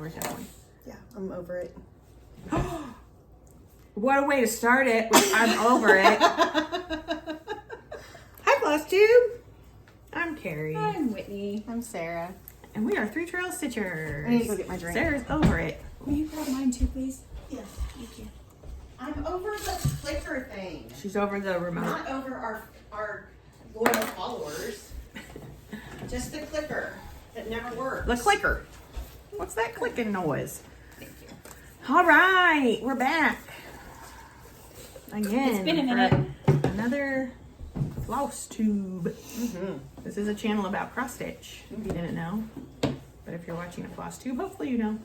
over that one. Yeah, I'm over it. What a way to start it. I'm over it. Hi, Flosstube. I'm Carrie. I'm Whitney. I'm Sarah. And we are Three Trail Stitchers. I need to go get my drink. Sarah's over it. Will you grab mine too, please? Yes, thank you. I'm over the clicker thing. She's over the remote. Not over our loyal followers. Just the clicker that never works. The clicker. What's that clicking noise? Thank you. All right, we're back. Again. It's been a minute. For another Flosstube. This is a channel about cross stitch, if you didn't know. But if you're watching a Flosstube, hopefully you know.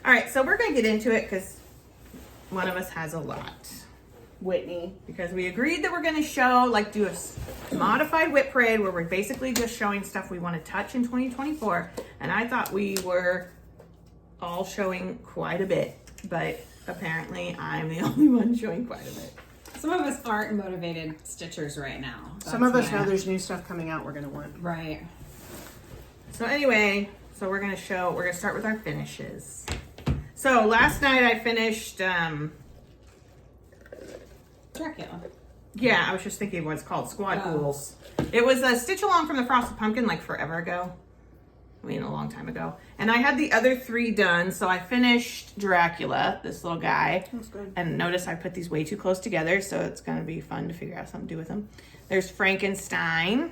All right, so we're going to get into it because one of us has a lot. Whitney. Because we agreed that we're going to show, like, do a modified whip parade where we're basically just showing stuff we want to touch in 2024. And I thought we were all showing quite a bit, but apparently I'm the only one showing quite a bit. Some of us aren't motivated stitchers right now. Some of us That's know why. there's new stuff coming out we're going to want. Right. So anyway, so we're going to start with our finishes. So last night I finished, Dracula. yeah, I was just thinking what it's called, Squad Oh. Ghouls. It was a stitch along from the Frosted Pumpkin like forever ago. I mean, a long time ago. And I had the other 3 done, so I finished Dracula, this little guy. That's good. And notice I put these way too close together, so it's going to be fun to figure out something to do with them. There's Frankenstein.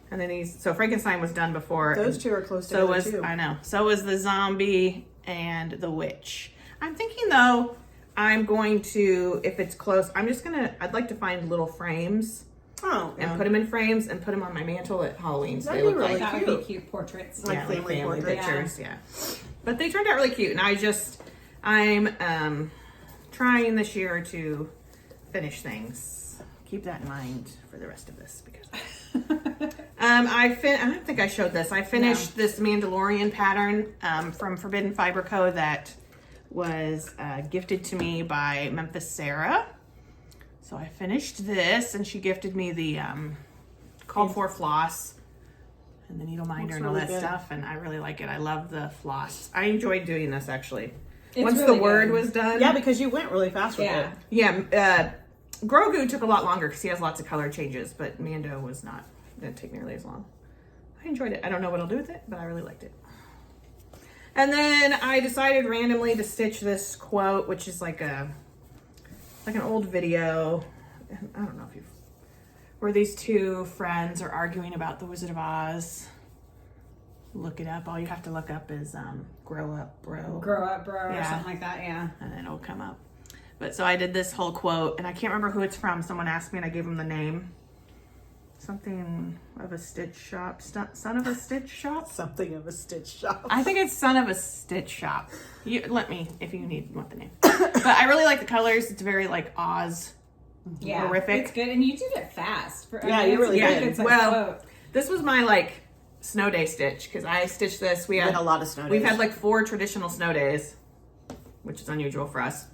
And then so Frankenstein was done before. Those two are close So together too. I know. So was the zombie and the witch. I'm thinking though, I'm going to, if it's close, I'd like to find little frames Oh, and put them in frames and put them on my mantle at Halloween. So That'd they be look really like, That would cute. be cute portraits. Like family portraits. pictures, yeah. But they turned out really cute, and I'm trying this year to finish things. Keep that in mind for the rest of this because I don't think I showed this. I finished this Mandalorian pattern from Forbidden Fiber Co. that was gifted to me by Memphis Sarah. So I finished this, and she gifted me the called for floss and the needle minder and all really that good. stuff, and I really like it. I love the floss. I enjoyed doing this actually. It's Once really the word good. was done. Yeah, because you went really fast with Yeah. it. Yeah, Grogu took a lot longer because he has lots of color changes, but Mando didn't take nearly as long. I enjoyed it. I don't know what I'll do with it, but I really liked it. And then I decided randomly to stitch this quote, which is like an old video. I don't know if where these 2 friends are arguing about the Wizard of Oz. Look it up. All you have to look up is grow up, bro. Grow up, bro, or Yeah. something like that, yeah. And then it'll come up. But so I did this whole quote, and I can't remember who it's from. Someone asked me, and I gave them the name. Something of a stitch shop. Son of a stitch shop? Something of a stitch shop. I think it's Son of a Stitch Shop. You let me if you want the name. But I really like the colors. It's very like Oz. Yeah. Horrific. It's good, and you did it fast. Yeah, you really did. It's like Well, quote. This was my like snow day stitch because I stitched this. We We had had a lot of snow days. We've had like 4 traditional snow days, which is unusual for us,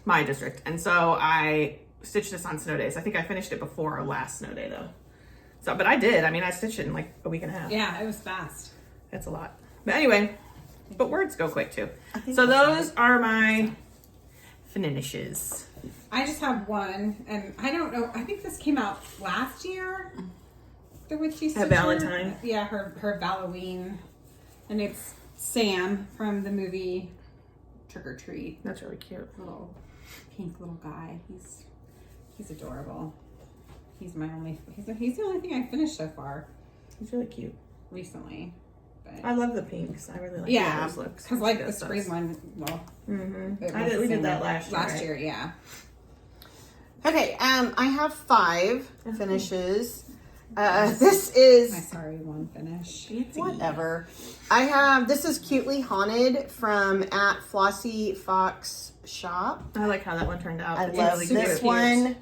my district. And so I stitched this on snow days. I think I finished it before our last snow day though. So, but I did. I mean, I stitched it in like a week and a half. Yeah, it was fast. That's a lot. But anyway, but words go quick too. think So that's those are my finishes. I just have one, and I don't know. I think this came out last year. The witchy stitcher. Valentine. Yeah, her Halloween, and it's Sam from the movie Trick or Treat. That's really cute. Little pink little guy. He's adorable. He's the only thing I finished so far It's really cute. recently. But I love the pinks. I really like yeah, those looks. because like Good the stuff. spring one. Well, Mhm. it I was did, we the did same that one last year. right? year, yeah. Okay, I have 5 finishes. This is My sorry one finish. whatever. This is Cutely Haunted from at Flossie Fox Shop. I like how that one turned out. I It's love really super this cute. one.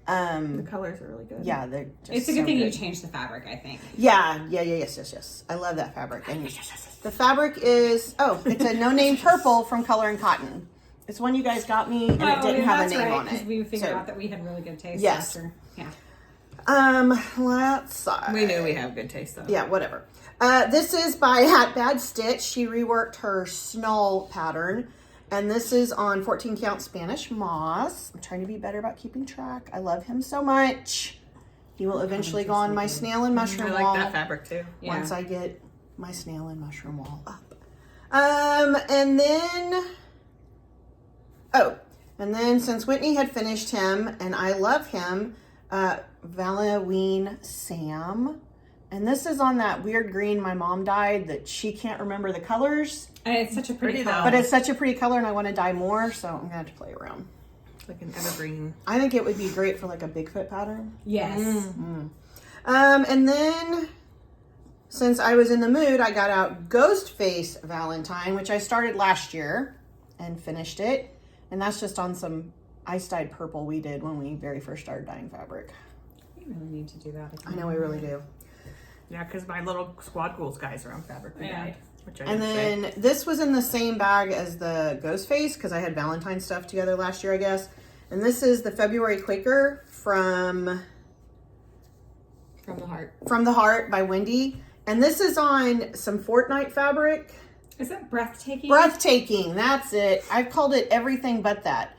The colors are really good. Yeah, they're just It's a so good thing you changed the fabric, I think. Yes. I love that fabric. And the fabric is it's a no name purple from Color and Cotton. It's one you guys got me, and it didn't have a name on it. Because we figured So, out that we had really good taste. Yes. After. Yeah. Let's We knew we have good taste though. Yeah, whatever. This is by Hat Bad Stitch. She reworked her Snull pattern. And this is on 14 count Spanish moss. I'm trying to be better about keeping track. I love him so much. He will eventually go on my snail and mushroom I like wall that fabric too. once I get my snail and mushroom wall up. And then since Whitney had finished him, and I love him, Halloween Sam. And this is on that weird green my mom dyed that she can't remember the colors. And it's such a pretty color. But it's such a pretty color and I want to dye more, so I'm going to have to play around. It's like an evergreen. I think it would be great for like a Bigfoot pattern. Yes. And then since I was in the mood, I got out Ghostface Valentine, which I started last year and finished it. And that's just on some ice dyed purple we did when we very first started dyeing fabric. We really need to do that again. I know we really do. Yeah, because my little Squad Ghouls guys are on fabric we dyed. Which I And didn't then this was in the same bag as the Ghostface because I had Valentine stuff together last year, I guess. And this is the February Quaker from From the Heart by Wendy. And this is on some Fortnite fabric. Is it breathtaking? Breathtaking, that's it. I've called it everything but that.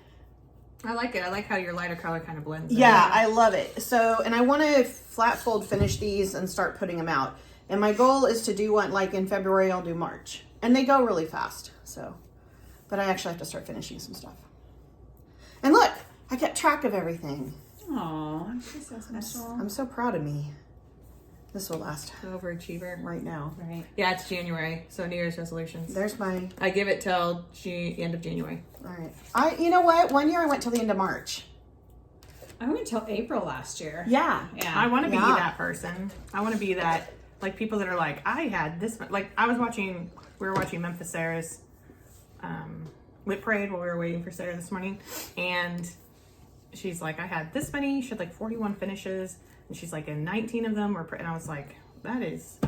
I like it. I like how your lighter color kind of blends in. Yeah, I love it. So, and I want to flat fold finish these and start putting them out. And my goal is to do one, like in February, I'll do March. And they go really fast, so. But I actually have to start finishing some stuff. And look, I kept track of everything. Aw, she's so special. I'm so proud of me. This will last Overachiever. right now. Right. Yeah, it's January, so New Year's resolutions. There's my, I give it till end of January. all right. You know what? One year I went till the end of March. I went until April last year. Yeah. Yeah. I want to be Yeah. that person. I want to be that, like, people that are like, I had this, like, we were watching Memphis Sarah's Lit Parade while we were waiting for Sarah this morning, and she's like, I had this many, she had like 41 finishes, and she's like, and 19 of them were, and I was like, that is,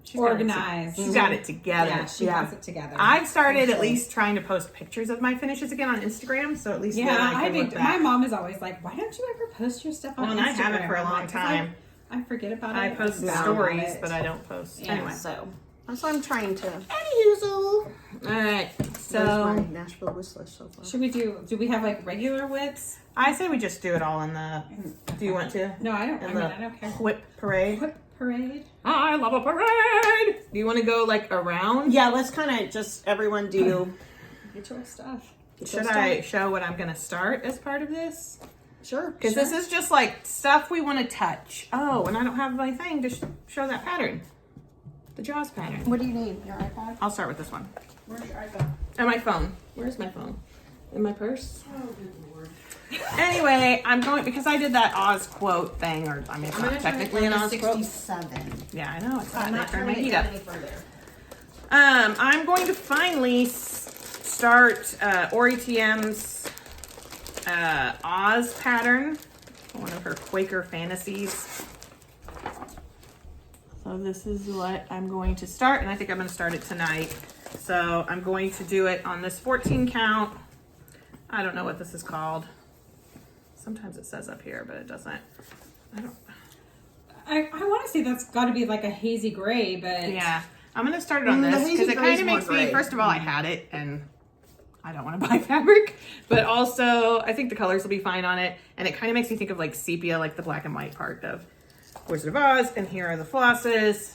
she's Organized. She's got it together. Yeah, she has it together. I've started at least trying to post pictures of my finishes again on Instagram, so at least then I can look back. My mom is always like, why don't you ever post your stuff on Well, and Instagram? I haven't for a I'm long like, 'cause time. I forget about it. I post forget stories, about it. but I don't post. Yeah. Anyway. So that's what I'm trying to. All right. There's So my Nashville wish list so far. Should we do we have like regular whips? I say we just do it all in the. Do you want to? No, I don't. In I mean, the I don't care. Whip parade. Whip parade. I love a parade. Do you want to go like around? Yeah, let's kind of just everyone do. Get your stuff. Should I show what I'm gonna start as part of this? Sure. Because this is just like stuff we want to touch. Oh, and I don't have my thing to show that pattern. The Jaws pattern. What do you need? Your iPad? I'll start with this one. Where's your iPad? And my phone. Where's my phone? In my purse? Oh, good lord. Anyway, I'm going, because I did that Oz quote thing, or I mean, it's not technically an Oz quote. 67. Yeah, I know. It's I'm not turn turning my it heat down up. any further. I'm going to finally start Ori TM's Oz pattern, one of her Quaker fantasies. So this is what I'm going to start, and I think I'm going to start it tonight. So I'm going to do it on this 14 count. I don't know what this is called. Sometimes it says up here, but it doesn't. I want to say that's got to be like a hazy gray, but Yeah, I'm going to start it on The this hazy because it gray's kind of more makes me, gray. first of all, I had it and I don't want to buy fabric, but also I think the colors will be fine on it. And it kind of makes me think of like sepia, like the black and white part of Wizard of Oz. And here are the flosses.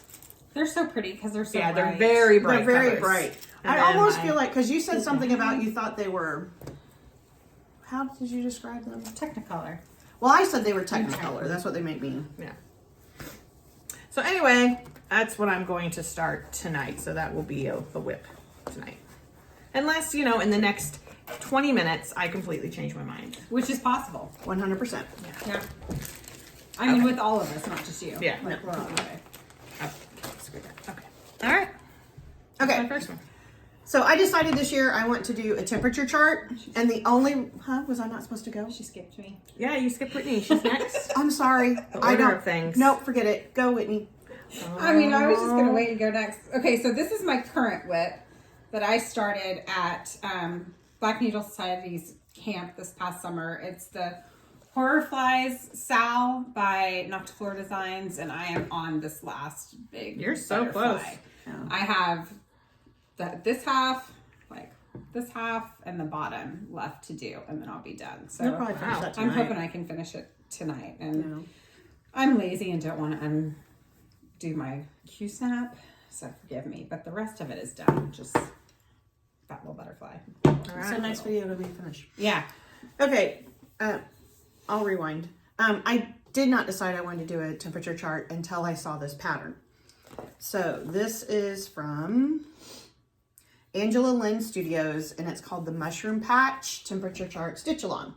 they're so pretty because they're so Yeah, bright. they're very bright. They're very colors. bright. And I then almost my- feel like, because you said something about you thought they were, how did you describe them? Technicolor. Well, I said they were Technicolor. That's what they make me. Yeah. So anyway, that's what I'm going to start tonight. So that will be the whip tonight. Unless, you know, in the next 20 minutes, I completely change my mind. Which is possible. 100%. Yeah. I mean, with all of us, not just you. Yeah. Like, we're all okay. Oh, screw that. Okay. All right. Okay. My first one. So I decided this year I want to do a temperature chart. And the only, was I not supposed to go? She skipped me. Yeah, you skipped Whitney. She's next. I'm sorry. I order don't. of things. Nope, forget it. Go, Whitney. I mean, I was just going to wait and go next. Okay, so this is my current whip that I started at Black Needle Society's camp this past summer. It's the Horror Flies Sal by Noctiflora Designs, and I am on this last big. You're so butterfly. close. Yeah. I have this half, and the bottom left to do, and then I'll be done. So You'll probably finish that I'm tonight. hoping I can finish it tonight. And Yeah. I'm lazy and don't want to undo my Q-snap, so forgive me. But the rest of it is done. Just that little butterfly. All So right. next video will be finished. Yeah. Okay, I'll rewind. I did not decide I wanted to do a temperature chart until I saw this pattern. So this is from Angela Lynn Studios, and it's called the Mushroom Patch Temperature Chart Stitch Along.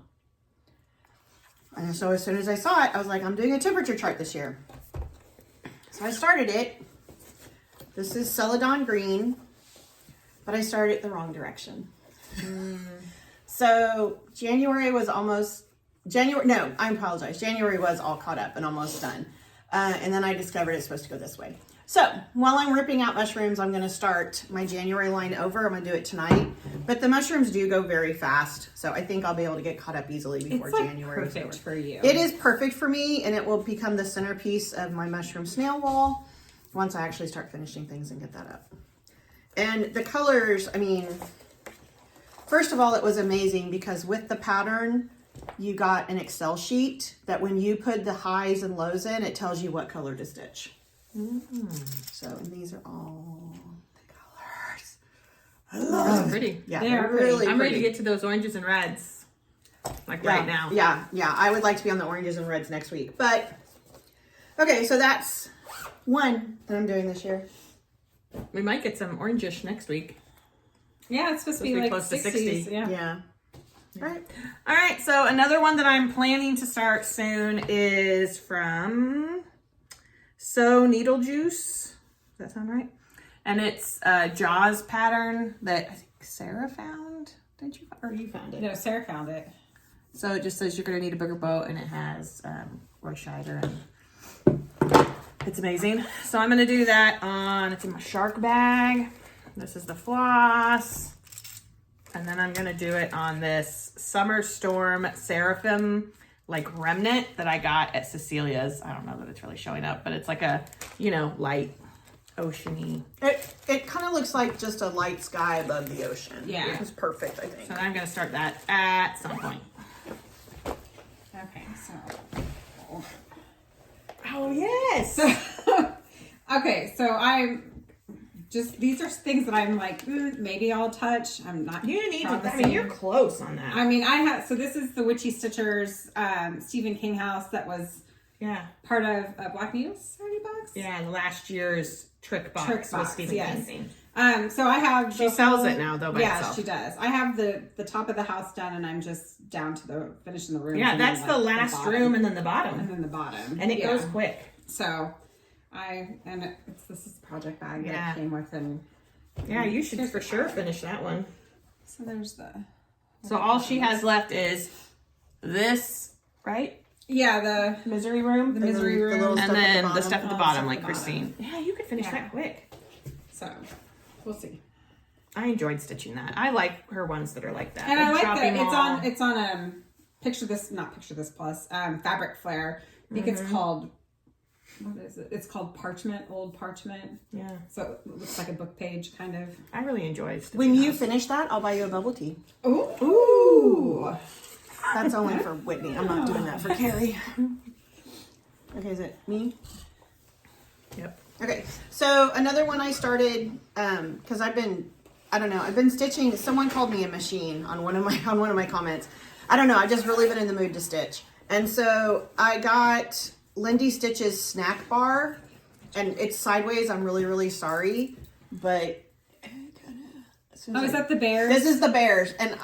And so as soon as I saw it, I was like, I'm doing a temperature chart this year. So I started it. This is Celadon Green, but I started it the wrong direction. So January was almost, I apologize. January was all caught up and almost done. And then I discovered it's supposed to go this way. So while I'm ripping out mushrooms, I'm going to start my January line over. I'm going to do it tonight. But the mushrooms do go very fast. So I think I'll be able to get caught up easily before It's like January is perfect over. for you. It is perfect for me, and it will become the centerpiece of my mushroom snail wall once I actually start finishing things and get that up. And the colors, I mean, first of all, it was amazing because with the pattern, you got an Excel sheet that when you put the highs and lows in, it tells you what color to stitch. So, and these are all the colors. I love That's them. pretty. Yeah, They they're are pretty. really I'm ready to pretty. get to those oranges and reds. Like Yeah, right now. Yeah. I would like to be on the oranges and reds next week. But, okay, so that's one that I'm doing this year. We might get some orangish next week. Yeah, it's supposed to be Supposed to be like close to 60s. 60. Yeah. Yeah. All right. All right, so another one that I'm planning to start soon is from So Needle Juice. Does that sound right? And it's a Jaws pattern that I think Sarah found. Did you? Or you found it? No, Sarah found it. So it just says you're going to need a bigger boat, and it has Roy Scheider, and it's amazing. So I'm going to do that on, it's in my shark bag. This is the floss. And then I'm going to do it on this Summer Storm Seraphim like remnant that I got at Cecilia's. I don't know that it's really showing up, but it's like a, light oceany. It kind of looks like just a light sky above the ocean. Yeah. It's perfect, I think. So I'm going to start that at some point. Okay, so. Oh, yes. Okay, so I'm just, these are things that I'm like, maybe I'll touch. I'm not. You need to, promising. you're close on that. I mean, so this is the Witchy Stitchers Stephen King house that was Yeah. part of Black Needle Society box. Yeah, and last year's trick box, Trick with box, Stephen yes. King. So I have. She sells it now, though, by yeah, itself. she does. I have the top of the house done, and I'm just down to finishing the room. Yeah, that's the last room and then the and bottom. then the bottom, And it Yeah. goes quick. So, this is the project bag Yeah. that it came with, and Yeah, you should for sure finish that one. so there's the. So all she has left is this, right? Yeah, the Misery room. The misery room. little And stuff at then the bottom. stuff at the Oh, bottom, stuff like at the bottom. Christine. Yeah, you could finish Yeah. that quick. so we'll see. I enjoyed stitching that. I like her ones that are like that. And I like Shopping that mall. it's on Picture This Plus Fabric Flare. I think it's called, what is it? It's called Parchment, Old Parchment. Yeah, So it looks like a book page kind of. I really enjoyed stitching When you those. finish that, I'll buy you a bubble tea. Ooh. That's only for Whitney. I'm not doing that for Carrie. Okay, is it me? Yep. Okay, so another one I started because I've been stitching. Someone called me a machine on one of my comments. I don't know. I've just really been in the mood to stitch, and so I got Lindy Stitch's snack bar, and it's sideways. I'm really sorry, but Oh, is that the bear? this is the bears, and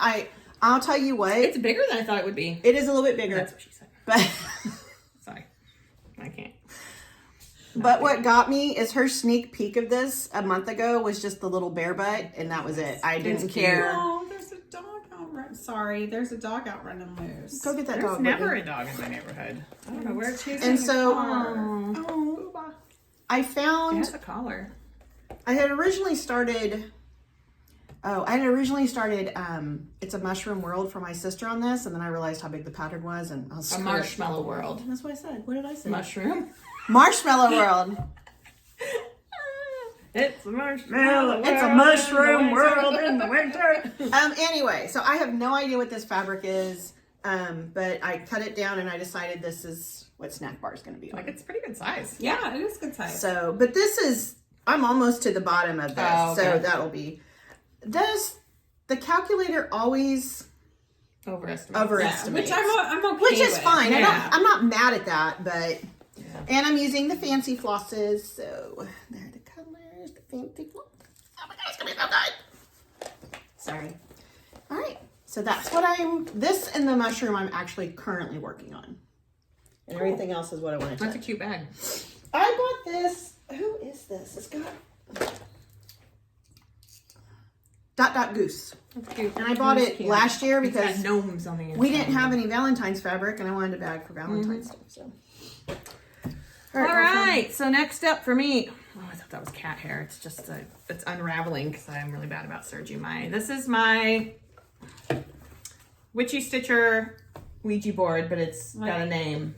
I'll tell you what, It's bigger than I thought it would be. it is a little bit bigger, That's what she said. but. Sorry, I can't. But what got me is her sneak peek of this a month ago was just the little bear butt, and that was it. I didn't care. Oh, there's a dog out running. Sorry, there's a dog out running loose. Go get that There's dog. never Whitney. a dog in my neighborhood. I don't know where it's Chasing And a so- car. Oh, I it found has a collar. I had originally started Oh, I had originally started, It's a Mushroom World for my sister on this, and then I realized how big the pattern was, and I was A marshmallow world. That's what I said. What did I say? Mushroom. Marshmallow World. It's a marshmallow world. It's a mushroom world in the winter. Anyway, so I have no idea what this fabric is, but I cut it down and I decided this is what snack bar is going to be Like, on. it's pretty good size. Yeah, it is good size. So, but this is, I'm almost to the bottom of this, Oh, okay. so that'll be. Does the calculator always Overestimate. overestimate? Which I'm okay Which is with. fine. Yeah. I'm not mad at that, but. Yeah. And I'm using the fancy flosses, so there are the colors, the fancy floss. Oh my god, it's gonna be so good. Sorry. All right, so that's what this and the mushroom I'm actually currently working on. And everything else is what I want to That's a touch. cute bag. I bought this, who is this? It's got Dot Goose. That's cute. And I bought it cute. last year It's got because gnomes on the inside. we didn't have any Valentine's fabric and I wanted a bag for Valentine's stuff, so. All right, so next up for me, oh, I thought that was cat hair. It's just, it's unraveling because I'm really bad about serging this is my Witchy Stitcher Ouija board, but it's got a name.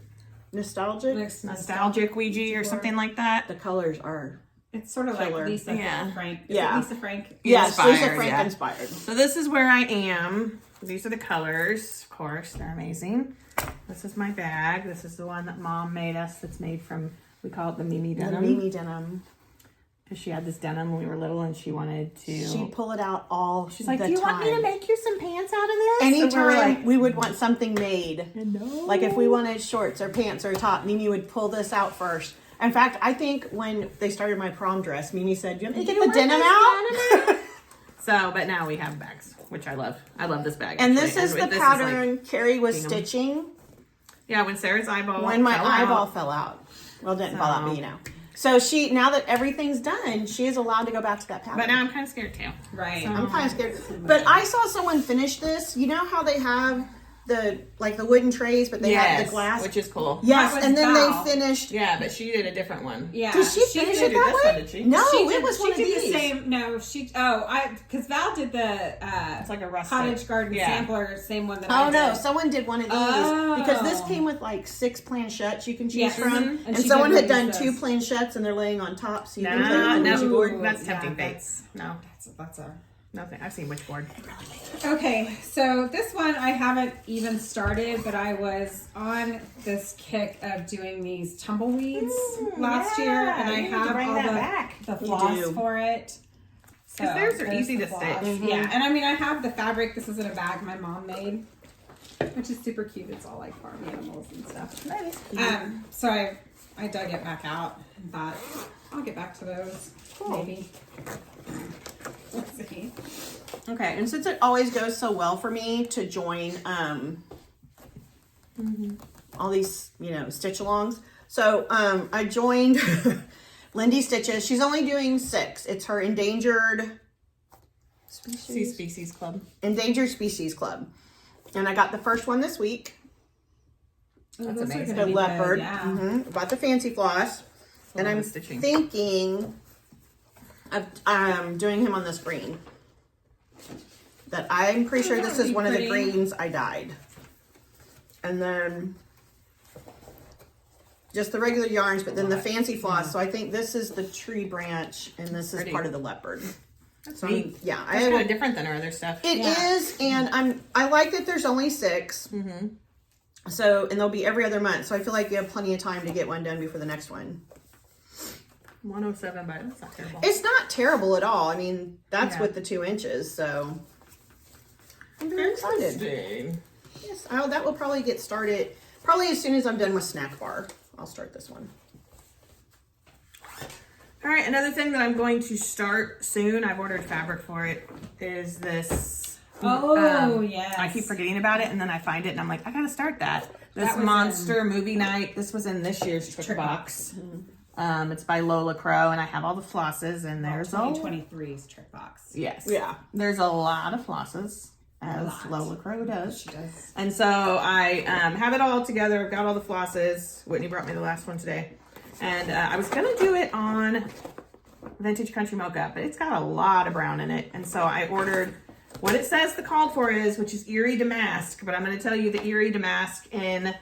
Nostalgic. Nostalgic Ouija or something like that. The colors are. It's sort of Killer. like Lisa Yeah. Frank. Is Yeah. it Lisa Frank? Yes, Lisa Inspired, Frank yeah. inspired. So this is where I am. These are the colors, of course, they're amazing. This is my bag. This is the one that Mom made us. That's made from, we call it the Mimi The denim. Mimi denim. Because she had this denim when we were little and she wanted to. She'd pull it out all She's like, the do you time. want me to make you some pants out of this? And we were Anytime like, we would want something made, no. like if we wanted shorts or pants or a top, Mimi would pull this out first. In fact, I think when they started my prom dress, Mimi said, "Do you want me to get the denim out?" So, but now we have bags, which I love. I love this bag. And actually. this is the this pattern Carrie was gingham. stitching yeah, when Sarah's eyeball when my fell eyeball out. fell out. Well, it didn't fall out, but So- you know. So now that everything's done, she is allowed to go back to that pattern. But now I'm kind of scared too. Right. I'm kind of scared. But I saw someone finish this. You know how they have the wooden trays, but they have the glass? which is cool. Yes, That was and then Val. they finished. Yeah, but she did a different one. Yeah. Did she finish didn't it do that this way? one, did she? No, She it did, was one of she did these. the same. No, because Val did the It's like a rustic. cottage garden Yeah. sampler, same one that I Oh did. no, someone did one of these Oh. because this came with like 6 planchettes you can choose Yes. from, Mhm. And and she someone did had done release 2 those. planchettes and they're laying on top, so you can No, play with the Ouija no, board. that's Yeah, tempting that's- fates. No, That's a. nothing. I've seen Witchboard. Okay, so this one I haven't even started, but I was on this kick of doing these tumbleweeds last year, and I you need to have bring all that the, back. the You floss do. for it. So 'Cause theirs are there's easy the to floss. stitch. Yeah, and I mean I have the fabric. This is in a bag my mom made, which is super cute. It's all like farm animals and stuff. So I dug it back out and thought I'll get back to those maybe. Let's see. Okay, and since it always goes so well for me to join all these, stitch alongs, so I joined Lindy Stitches. She's only doing 6. It's her endangered Sea Species Club. Species Club, and I got the first one this week. That's Those are amazing. gonna The be leopard. good, yeah. Bought the fancy floss, and lot I'm of stitching. thinking of doing him on this green. That I'm pretty sure That this would is be one of the pretty. greens I dyed. And then just the regular yarns, but then the fancy floss. So I think this is the tree branch, and this is Pretty. part of the leopard. That's So neat. yeah, That's kind of different than our other stuff. It is, and I like that there's only 6. Mm-hmm. So, and they'll be every other month. So I feel like you have plenty of time to get one done before the next one. 107, but that's not terrible. It's not terrible at all. I mean, that's Yeah. with the 2 inches. So I'm very excited. Interesting. Yes, that will probably get started. Probably as soon as I'm done with Snack Bar, I'll start this one. All right, another thing that I'm going to start soon, I've ordered fabric for it, is this. Oh, yes. I keep forgetting about it, and then I find it, and I'm like, I gotta start that. This That was Monster Movie Night. This was in this year's trick box. It's by Lola Crow, and I have all the flosses, and there's 2023's trick box. Yes. Yeah. There's a lot of flosses, as lot. Lola Crow does. She does. And so I have it all together. I've got all the flosses. Whitney brought me the last one today. And I was going to do it on, Vintage Country Mocha, but it's got a lot of brown in it. And so I ordered what it says the called for is, which is Erie Damask. But I'm going to tell you the Erie Damask in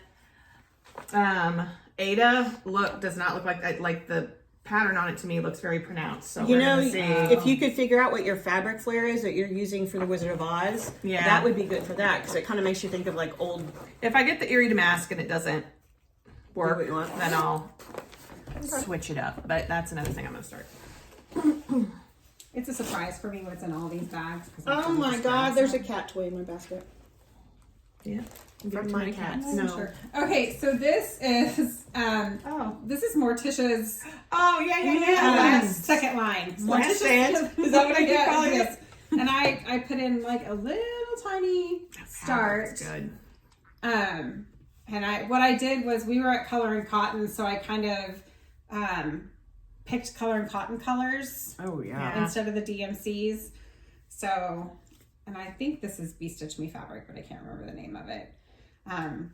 Ada does not look like the pattern on it to me looks very pronounced. So You we're know, gonna see. if you could figure out what your fabric flare is that you're using for the Wizard of Oz, Yeah. that would be good for that because it kind of makes you think of like old. If I get the Erie Damask and it doesn't work, what you want. then I'll switch it up. But that's another thing I'm going to start. It's a surprise for me what's in all these bags. 'Cause Oh I'm my just God! curious. There's a cat toy in my basket Yeah. from my cats. I'm No, sure. Okay, so this is this is Morticia's Oh, yeah. second line. Slash stand. Is that what I keep Yeah, calling yes. it? And I put in like a little tiny start. That's good. And what I did was we were at Color and Cotton, so I kind of picked Color and Cotton colors Oh yeah. Yeah. instead of the DMCs. So, and I think this is Be Stitch Me fabric, but I can't remember the name of it.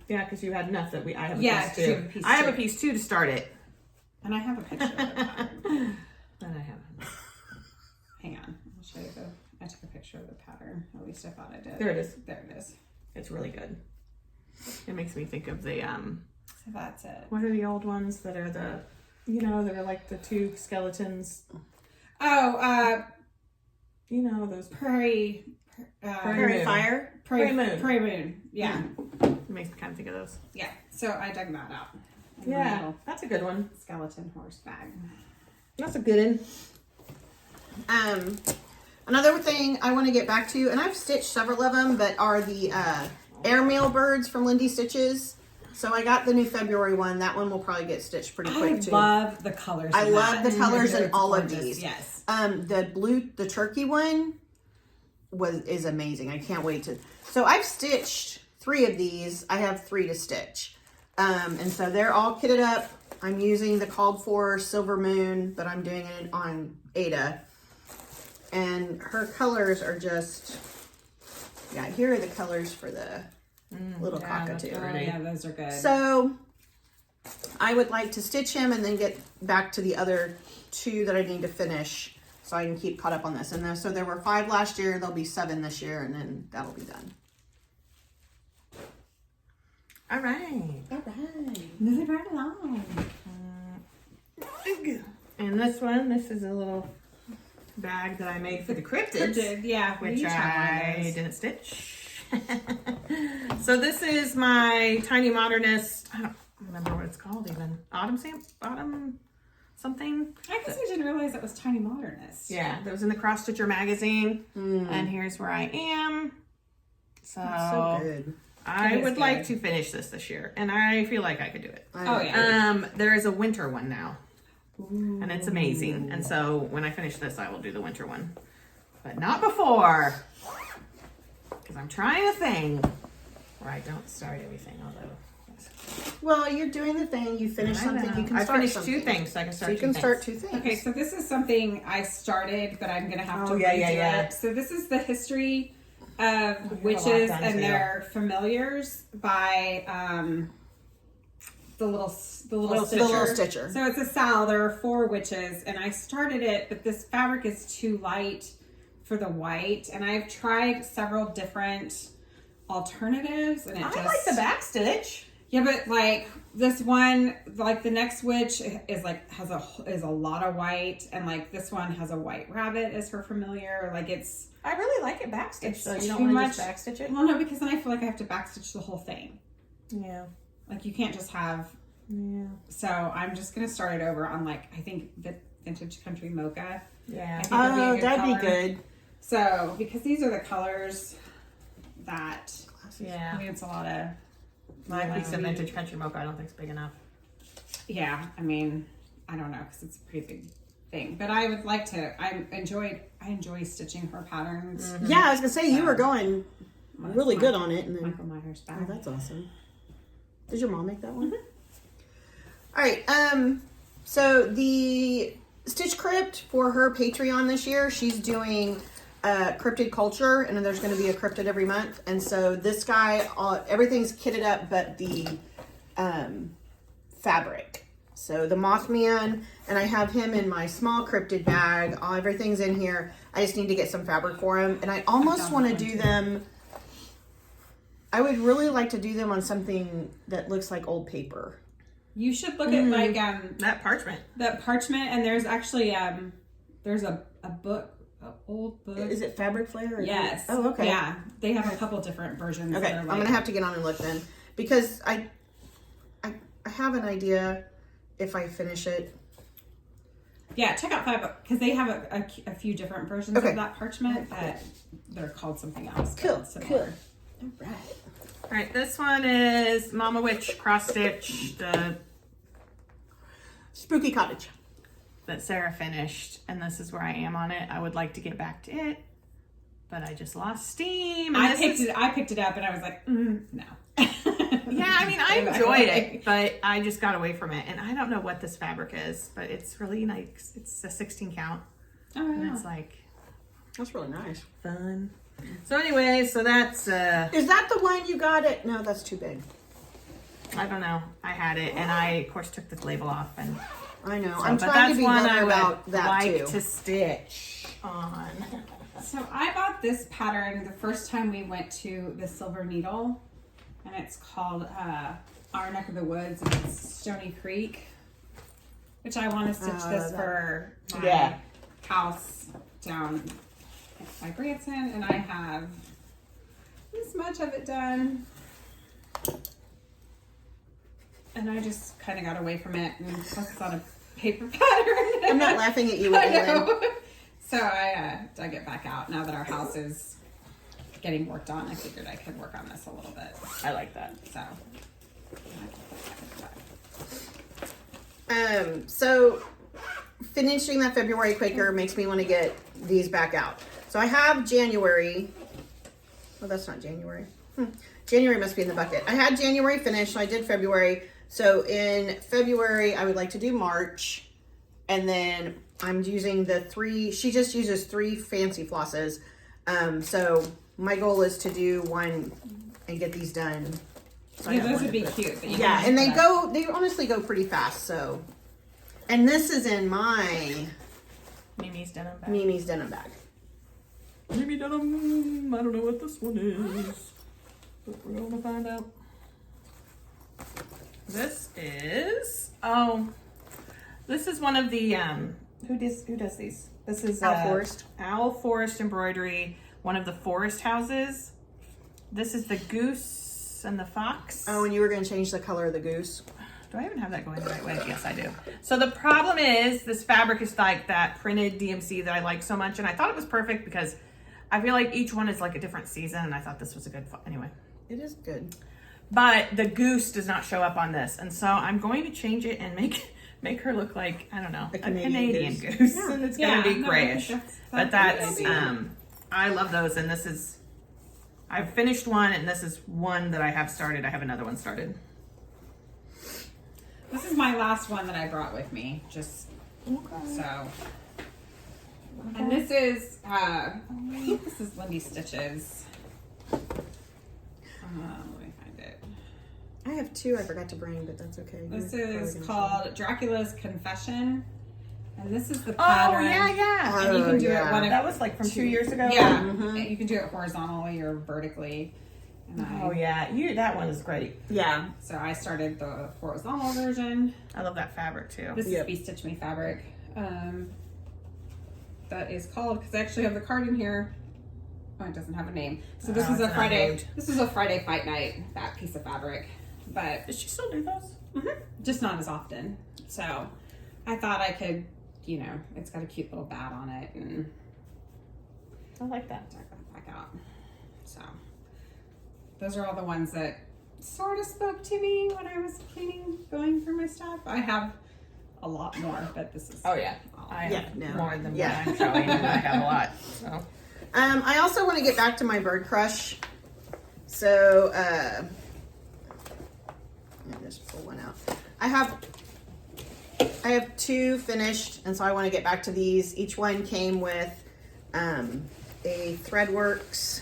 Yeah, because you had enough that I have a Yeah, piece you too. have a piece I have a too. piece too to start it. And I have a picture of the pattern. But I haven't. Hang on, I'll show you I took a picture of the pattern. At least I thought I did. There it is. There it is. It's really good. It makes me think of the So that's it. what are the old ones that are that are like the two skeletons. Oh, Those Prairie Prairie Fire? Prairie Moon. Prairie Moon. Yeah. It makes me kind of think of those. Yeah. So I dug that out. In the Yeah, little that's a good one. skeleton horse bag. That's a good one. Another thing I want to get back to, and I've stitched several of them, but are the airmail birds from Lindy Stitches. So I got the new February one. That one will probably get stitched pretty quick too. love the colors. I in love that. the colors in It's all of gorgeous. these. Yes. The turkey one is amazing. I can't wait to. So I've stitched 3 of these. I have 3 to stitch, and so they're all kitted up. I'm using the called for Silver Moon, but I'm doing it on Ada, and her colors are just. Yeah, here are the colors for the little cockatoo. Oh, yeah, those are good. So I would like to stitch him and then get back to the other 2 that I need to finish so I can keep caught up on this. And so there were 5 last year, there'll be 7 this year, and then that'll be done. All right. All right. Moving right along. And this is a little bag that I made for the cryptids. Yeah, Which we each have one of I those. didn't stitch. So this is my Tiny Modernist. I don't remember what it's called even. Autumn something. I guess I didn't realize it was Tiny Modernist. Yeah, that was in the Cross Stitcher magazine. And here's where I am. So good. I It is would like good. to finish this year, and I feel like I could do it. Oh yeah. There is a winter one now, and it's amazing. And so when I finish this, I will do the winter one, but not before, because I'm trying a thing where I don't start everything. Although, Well, you're doing the thing. You finish I something, know. you can I start finished something. 2 things, so I can start. So you can 2 start things. 2 things. Okay, so this is something I started, but I'm gonna have to Oh, yeah, redo yeah, yeah. it. So this is the history of lot witches done and too. their familiars by the little Little stitcher. Stitcher. So it's a Sal. There are 4 witches, and I started it, but this fabric is too light for the white, and I've tried several different alternatives, and it I just like the back stitch. yeah, but like this one, like the next witch is like has a lot of white, and like this one has a white rabbit as her familiar. Like it's I really like it back stitch. It's So you too don't want to much- just back stitch it. well, no, because then I feel like I have to backstitch the whole thing. Yeah. Like you can't just have. Yeah. So I'm just gonna start it over on like I think the Vintage Country Mocha. Yeah. I think it'd be a Oh, good that'd color. be good. So because these are the colors that I Yeah. mean it's a lot of. My piece of Vintage Country Mocha I don't think is big enough. Yeah, I mean, I don't know because it's a pretty big thing, but I would like to. I enjoy stitching her patterns. Yeah, I was going to say, you were going really good on it. And then, Michael Myers bag. oh, that's awesome. Did your mom make that one? All right. So the Stitch Crypt for her Patreon this year, she's doing cryptid culture, and then there's going to be a cryptid every month. And so this guy, everything's kitted up, but the fabric. So the Mothman, and I have him in my small cryptid bag. Everything's in here. I just need to get some fabric for him. And I almost want to do them. I would really like to do them on something that looks like old paper. You should look at like that parchment. And there's actually there's a book, an old book. Is it Fabric Flare? Yes. Oh, okay. Yeah, they have a couple different versions. Okay, that are I'm like, gonna have to get on and look then, because I have an idea if I finish it. Yeah, check out Fabric because they have a few different versions Okay. of that parchment that they're called something else. but Cool. similar. All right. All right, this one is Mama Witch cross stitch Spooky Cottage. that Sarah finished, and this is where I am on it. I would like to get back to it, but I just lost steam. And I picked it up and I was like, no. Yeah, I mean, I enjoyed it, but I just got away from it, and I don't know what this fabric is, but it's really nice. It's a 16 count, Oh, and yeah. it's like That's really nice. fun. So anyway, so that's Is that the one you got it? No, that's too big. I don't know. I had it, and I of course took the label off, and I know. so, I'm but trying that's to be one better I would about that like too. to stitch on. So I bought this pattern the first time we went to the Silver Needle, and it's called Our Neck of the Woods, and it's Stony Creek, which I want to stitch this for my house down by Branson, and I have this much of it done. And I just kind of got away from it, and plus it's on a paper pattern. I'm not laughing at you, I Evelyn. know. So I dug it back out. Now that our house is getting worked on, I figured I could work on this a little bit. I like that. So. So finishing that February Quaker makes me want to get these back out. So I have January. Oh, that's not January. January must be in the bucket. I had January finished, so I did February. So in February, I would like to do March. And then I'm using the 3, she just uses 3 fancy flosses. So my goal is to do one and get these done. So I Yeah, have those one would to be put- cute. but you Yeah, can and put a- they honestly go pretty fast, so. And this is in my Mimi's denim bag. Mimi's denim bag. Mimi denim. I don't know what this one is, but we're gonna find out. This is this is one of the who does these? This is Owl Forest. Owl Forest embroidery. One of the forest houses. This is the goose and the fox. Oh, and you were going to change the color of the goose. Do I even have that going the right way? Yes, I do. So the problem is this fabric is like that printed DMC that I like so much, and I thought it was perfect because I feel like each one is like a different season, and I thought this was a good anyway. It is good. But the goose does not show up on this, and so I'm going to change it and make her look like, I don't know, a Canadian goose. Yeah. And it's gonna be no, I grayish. think But that's that's I love those, and this is I've finished one, and this is one that I have started. I have another one started. This is my last one that I brought with me, just so. And this is Lindy Stitches. Let me find it. I have 2 I forgot to bring, but that's okay. This You're probably is gonna called Dracula's Confession, and this is the pattern. Oh yeah. And you can do yeah. it one of That was like from 2 years ago. Yeah, Mhm. and you can do it horizontally or vertically. And Oh yeah, that one is great. Yeah. So I started the horizontal version. I love that fabric too. This Yep. is Be Stitch Me fabric. That is called, because I actually have the card in here. Oh, it doesn't have a name. So this Oh, is a it's not Friday. named. This is a Friday fight night. That piece of fabric, but Does she still do those? just not as often. So I thought I could, it's got a cute little bat on it, and I like that. check that back out. So those are all the ones that sort of spoke to me when I was going through my stuff. I have a lot more, but this is Oh yeah, all. I Yeah, have no. more than Yeah. what I'm showing, and I have a lot. So I also want to get back to my bird crush. So, let me just pull one out. I have 2 finished, and so I want to get back to these. Each one came with a Threadworks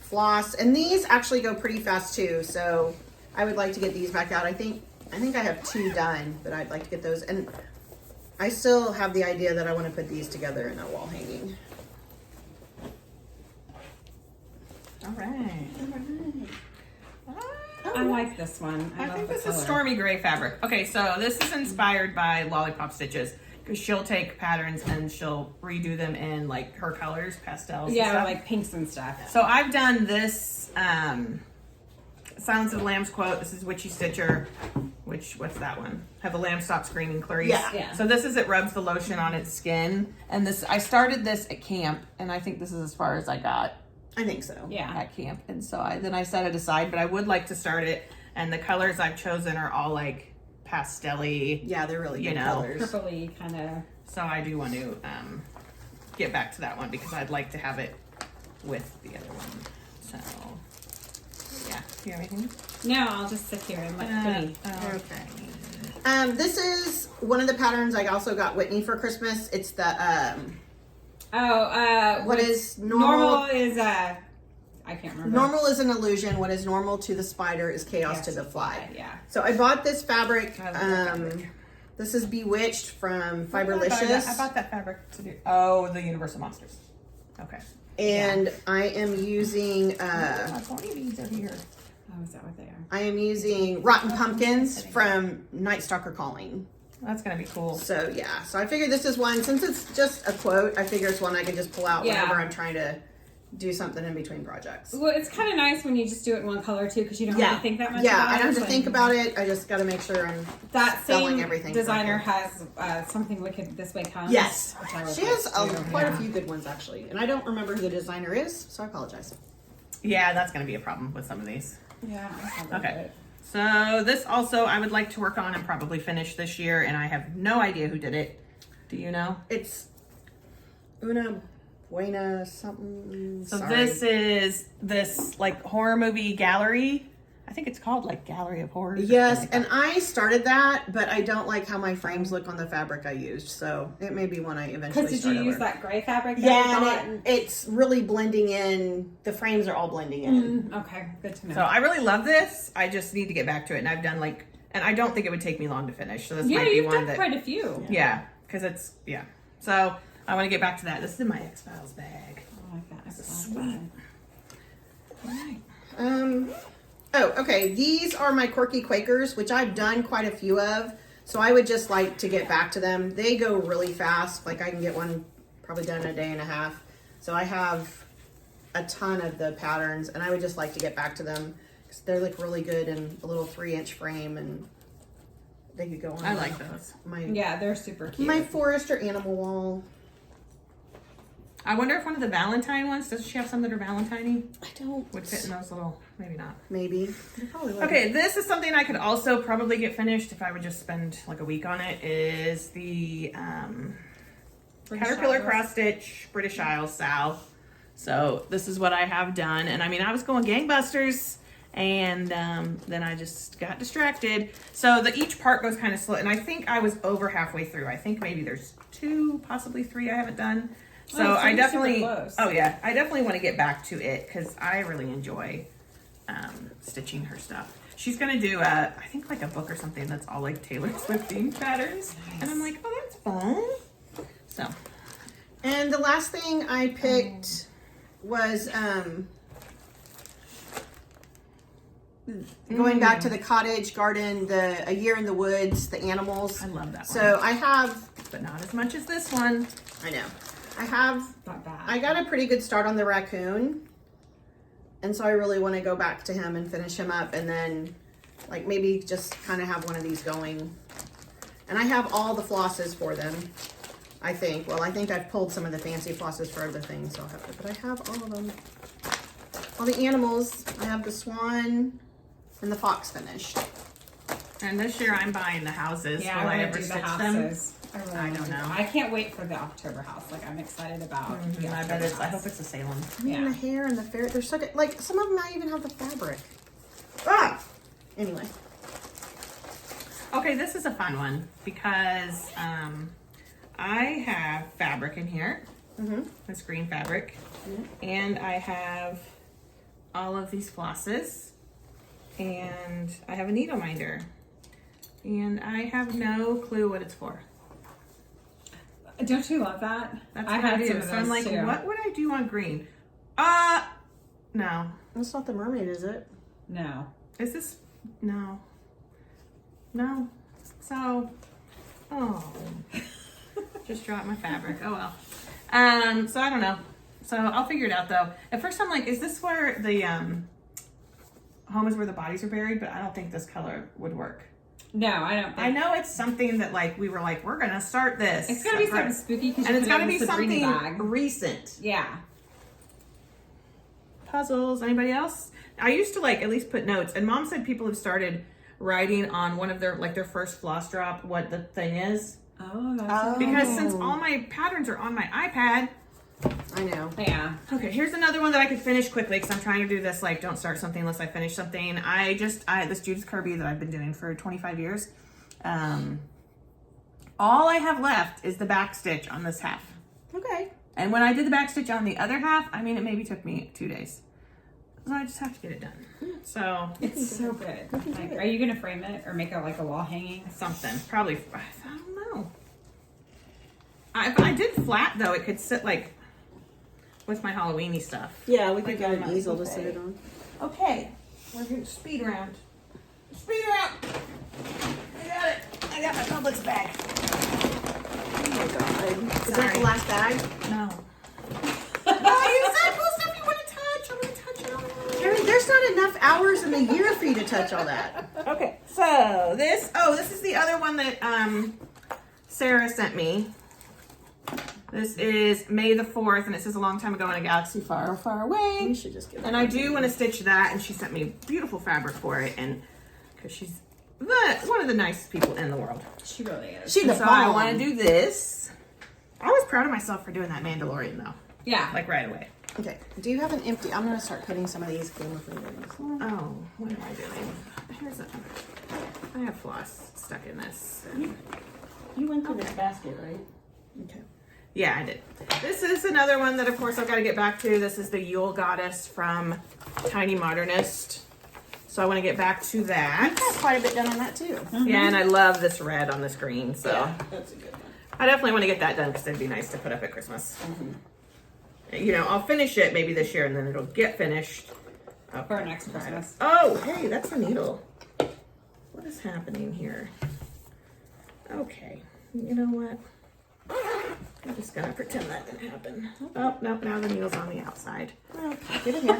floss, and these actually go pretty fast too. So I would like to get these back out. I think I think I have 2 done, but I'd like to get those. And I still have the idea that I want to put these together in a wall hanging. All right. I like this one. I love think the this color. is Stormy Gray fabric. Okay, so this is inspired by Lollipop Stitches because she'll take patterns and she'll redo them in like her colors, pastels. and Yeah, stuff. like pinks and stuff. So I've done this Silence of the Lambs quote. This is Witchy Stitcher. What's that one? Have the lamb stop screaming, Clarice. Yeah. So this is it rubs the lotion on its skin. And this I started this at camp and I think this is as far as I got I think so. Yeah. at camp. And so I set it aside, but I would like to start it. And the colors I've chosen are all like pastel-y. Yeah, they're really You good know. colors. Purpley kind of. So I do want to get back to that one because I'd like to have it with the other one. So yeah, do you have anything? No, I'll just sit here and let Whitney. Okay. This is one of the patterns I also got Whitney for Christmas. It's the what is normal? Normal is I can't remember. Normal is an illusion. What is normal to the spider is chaos to the fly. Yeah. So I bought this fabric. I love that fabric. This is Bewitched from I Fiberlicious. bought that fabric to do. Oh, the Universal Monsters. Okay. And I am using My pony beads are here. Oh, is that what they are? I am using Rotten Pumpkins from Night Stalker Calling. That's gonna be cool. So yeah, so I figured this is one, since it's just a quote, I figure it's one I can just pull out Yeah. whenever I'm trying to do something in between projects. Well, it's kind of nice when you just do it in one color too, because you don't have to think that much. Yeah, about I don't have it. to think about it. I just got to make sure I'm That spelling same everything designer correctly. has something wicked this way comes. Yes, which I really she has like, too. quite a Yeah. few good ones actually, and I don't remember who the designer is, so I apologize. Yeah, that's gonna be a problem with some of these. Yeah. I love Okay. it. So this also I would like to work on and probably finish this year, and I have no idea who did it. Do you know? It's Una Buena something. So Sorry. this is this like horror movie gallery. I think it's called like Gallery of Horrors. or Yes, something and I started that, but I don't like how my frames look on the fabric I used, so it may be one I eventually Because did start you use over. that gray fabric? That Yeah, you got? and it's really blending in. The frames are all blending in. Okay, good to know. So I really love this. I just need to get back to it, and I've done like, and I don't think it would take me long to finish. So this yeah, might be you've one done that, quite a few. yeah, because it's So I want to get back to that. This is in my X-Files bag. I like that. This is I sweet. like that. All right. Oh, okay. These are my Quirky Quakers, which I've done quite a few of. So I would just like to get back to them. They go really fast. Like I can get one probably done in a day and a half. So I have a ton of the patterns, and I would just like to get back to them. 'Cause they're like really good in a little 3-inch frame, and they could go on. I like those. Yeah, they're super cute. My forest or animal wall. I wonder if one of the Valentine ones, does she have some that are Valentine-y? I don't. Would fit in those little, maybe not. Maybe. They probably would. Okay, this is something I could also probably get finished if I would just spend like a week on it, is the British Caterpillar Isles. Cross Stitch British Isles Sal. So this is what I have done. And I mean, I was going gangbusters, and then I just got distracted. So each part goes kind of slow, and I think I was over halfway through. I think maybe there's 2, possibly 3 I haven't done. So so I you're definitely, super close. oh yeah, I definitely want to get back to it because I really enjoy stitching her stuff. She's gonna do I think like a book or something that's all like Taylor Swift themed patterns, and I'm like, oh, that's fun. So And the last thing I picked was going back to the cottage garden, the A Year in the Woods, the animals. I love that one. So I have, But not as much as this one. I know, I have, Not bad. I got a pretty good start on the raccoon. And so I really want to go back to him and finish him up, and then like maybe just kind of have one of these going. And I have all the flosses for them, I think. Well, I think I've pulled some of the fancy flosses for other things, so I'll have to, but I have all of them. All the animals. I have the swan and the fox finished. And this year I'm buying the houses. Yeah, Will I I want ever to do the stitch them? houses. I Really don't wanna do know. that. I can't wait for the October house. Like I'm excited about. the I bet October it's. I house. hope it's a Salem. I mean, Yeah. the hair and the ferret, they're so good. Like, some of them not even have the fabric. Ah! Anyway. Okay, this is a fun one because I have fabric in here. Mm-hmm. This green fabric, and I have all of these flosses, and I have a needle minder. And I have no clue what it's for. Don't you love that? That's I what I had do. some of So I'm those like, too. what would I do on green? No. That's not the mermaid, is it? No. Is this? No. No. So, oh, just dropped my fabric. Oh well. So I don't know. So I'll figure it out though. At first I'm like, is this where the home is where the bodies are buried? But I don't think this color would work. No, I don't think. I know it's something that like we were like, we're gonna start this. It's gotta be something spooky because and it's gotta got be something recent. Yeah. Puzzles. Anybody else? I used to like at least put notes, and Mom said people have started writing on one of their like their first floss drop what the thing is. Oh, that's Because since all my patterns are on my iPad. I know. yeah. Okay, here's another one that I could finish quickly because I'm trying to do this like don't start something unless I finish something. I this Judith Kirby that I've been doing for 25 years. All I have left is the back stitch on this half. Okay. And when I did the back stitch on the other half, I mean, it maybe took me 2 days. So I just have to get it done. So It's so good. Like, are you gonna frame it or make it like a wall hanging? something, probably, I don't know. If I did flat though, it could sit like with my Halloweeny stuff. Yeah, we could Like get on an my easel to buffet. sit it on. Okay, we're going to speed around. Speed around. I got it. I got my Publix bag. Oh my god. Is that Sorry. the last bag? No. Oh, you said cool stuff you want to touch. I'm going to touch it all. Karen, there's not enough hours in the year for you to touch all that. Okay, so this is the other one that Sarah sent me. This is May the 4th, and it says a long time ago in a galaxy far, far away. You should just get And I do want to stitch that, and she sent me beautiful fabric for it, and because she's one of the nicest people in the world. She really is. She's the So I bomb. want to do this. I was proud of myself for doing that Mandalorian though, Yeah. like right away. Okay. Do you have an empty? I'm gonna start putting some of these glue fingers. Oh, what am I doing? I have floss stuck in this. You went through this basket, right? Okay. Yeah, I did. This is another one that, of course, I've got to get back to. This is the Yule Goddess from Tiny Modernist. So I want to get back to that. Got quite a bit done on that too. Yeah, and I love this red on this green. So That's a good one. I definitely want to get that done because it'd be nice to put up at Christmas. You know, I'll finish it maybe this year and then it'll get finished. For next Christmas. Oh, hey, that's a needle. What is happening here? Okay, you know what? I'm just gonna pretend that didn't happen. Oh, no, now the needle's on the outside. Well, get it here.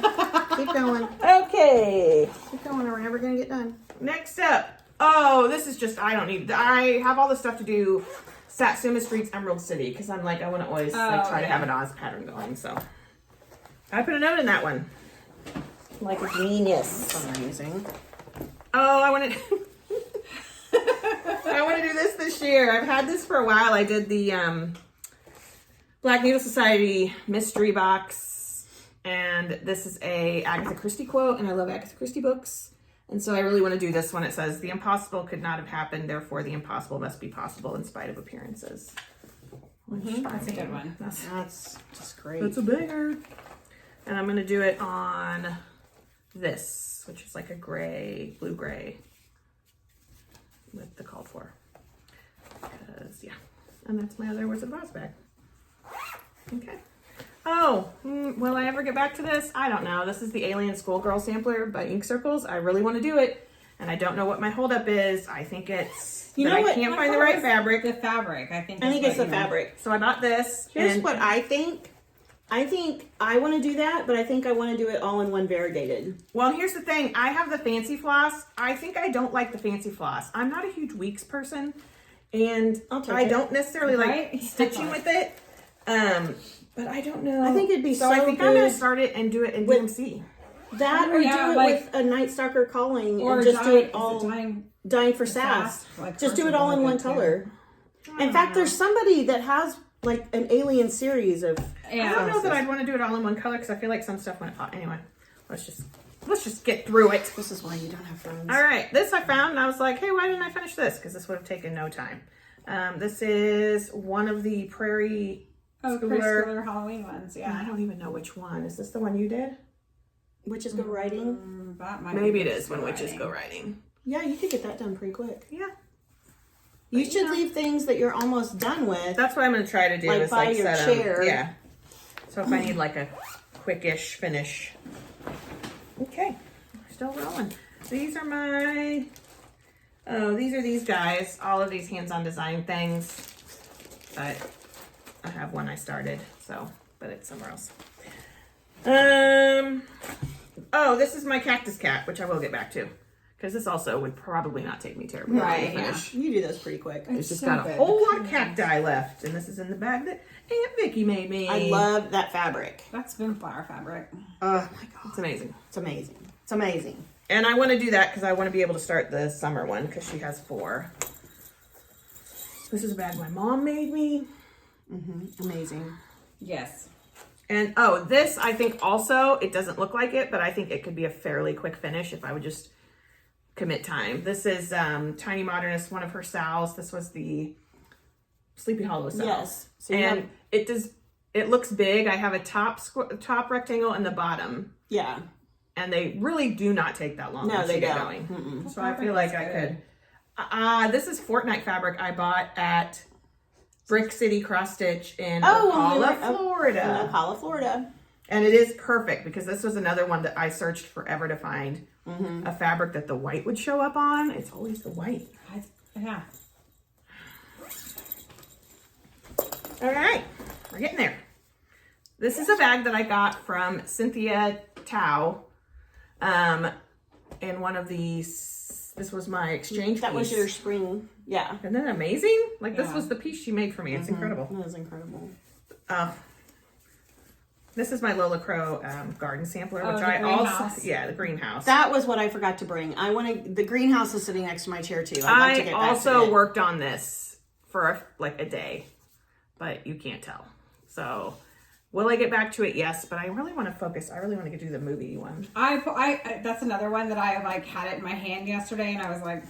Keep going. Okay, Keep going, or we're never gonna get done. next up. Oh, this is just, I have all this stuff to do. Satsuma Street's Emerald City, because I'm like, I want to always like, try to have an Oz pattern going, so. I put a note in that one. Like a genius. That's amazing. Oh, I want to. I want to do this year. I've had this for a while. I did the Black Needle Society mystery box, and this is a Agatha Christie quote, and I love Agatha Christie books, and so I really want to do this one. It says, "The impossible could not have happened, therefore the impossible must be possible in spite of appearances." Which That's a good one. That's just great. That's a banger. And I'm going to do it on this, which is like a gray, blue-gray with the called for. Because, yeah. And that's my other Wizard of Oz bag. Okay. Oh, will I ever get back to this? I don't know. This is the Alien Schoolgirl Sampler by Ink Circles. I really want to do it. And I don't know what my holdup is. I think it's You that know I what? can't find the right fabric. The fabric, I think. I is think what it's the you meant. fabric. So I bought this. Here's and what I think. I think I want to do that, but I think I want to do it all in one variegated. Well, here's the thing. I have the fancy floss. I think I don't like the fancy floss. I'm not a huge weeks person, and I'll take I it. don't necessarily Right? like stitching with it. But I don't know. I think it'd be so I so think I'm gonna good start it and do it in with- DMC. That Oh, or yeah, do it like- with a Night Stalker Calling Or and just do it is all dying for sass. Like Just do it all in one color. In fact, there's somebody that has like an alien series of. Yeah. I don't know that I'd want to do it all in one color because I feel like some stuff went off. Anyway, let's just get through it. This is why you don't have friends. All right, this I found and I was like, hey, why didn't I finish this? Because this would have taken no time. This is one of the Prairie Schooler Halloween ones. I Yeah. don't even know which one. Is this the one you did? Witches Go Riding. That might Maybe be it is when witches go riding. Yeah, you could get that done pretty quick. Yeah. You should leave things that you're almost done with. That's what I'm going to try to do. Like is by your set 'em. chair. Yeah. So if I need like a quickish finish. Okay. Still rolling. These are my... Oh, these are these guys. All of these hands-on design things. But I have one I started. So, but it's somewhere else. Oh, this is my cactus cat, which I will get back to. Because this also would probably not take me terribly long to Right, yeah. finish. You do those pretty quick. It's just so got a good. whole lot of cacti left. And this is in the bag that Aunt Vicky made me. I love that fabric. That's Spoonflower fabric. Oh my god. It's amazing. It's amazing. It's amazing. And I want to do that because I want to be able to start the summer one because she has 4. This is a bag my mom made me. Amazing. Yes. And oh, this I think also, it doesn't look like it, but I think it could be a fairly quick finish if I would just commit time. This is Tiny Modernist, one of her sals. This was the Sleepy Hollow sal. Yes. So you and have- it looks big. I have a top rectangle and the bottom. Yeah. And they really do not take that long No, once they you get don't. going. So I Fabric feel like is I good. could. This is Fortnite fabric I bought at Brick City Cross Stitch in Oh, Ocala, in Florida. Ocala, Florida. And it is perfect because this was another one that I searched forever to find a fabric that the white would show up on. It's always the white. Yeah. All right, we're getting there. This is a bag that I got from Cynthia Tao. And one of these, this was my exchange That was piece. your spring. Yeah. Isn't that amazing? Like this Yeah. was the piece she made for me. It's incredible. That was incredible. This is my Lola Crow garden sampler, Oh, which the I also, greenhouse. yeah, the greenhouse. That was what I forgot to bring. I want to. The greenhouse is sitting next to my chair too. I'd like to I get back also to it. worked on this for like a day, but you can't tell. So will I get back to it? Yes, but I really want to focus. I really want to do the movie one. I that's another one that I like had it in my hand yesterday, and I was like,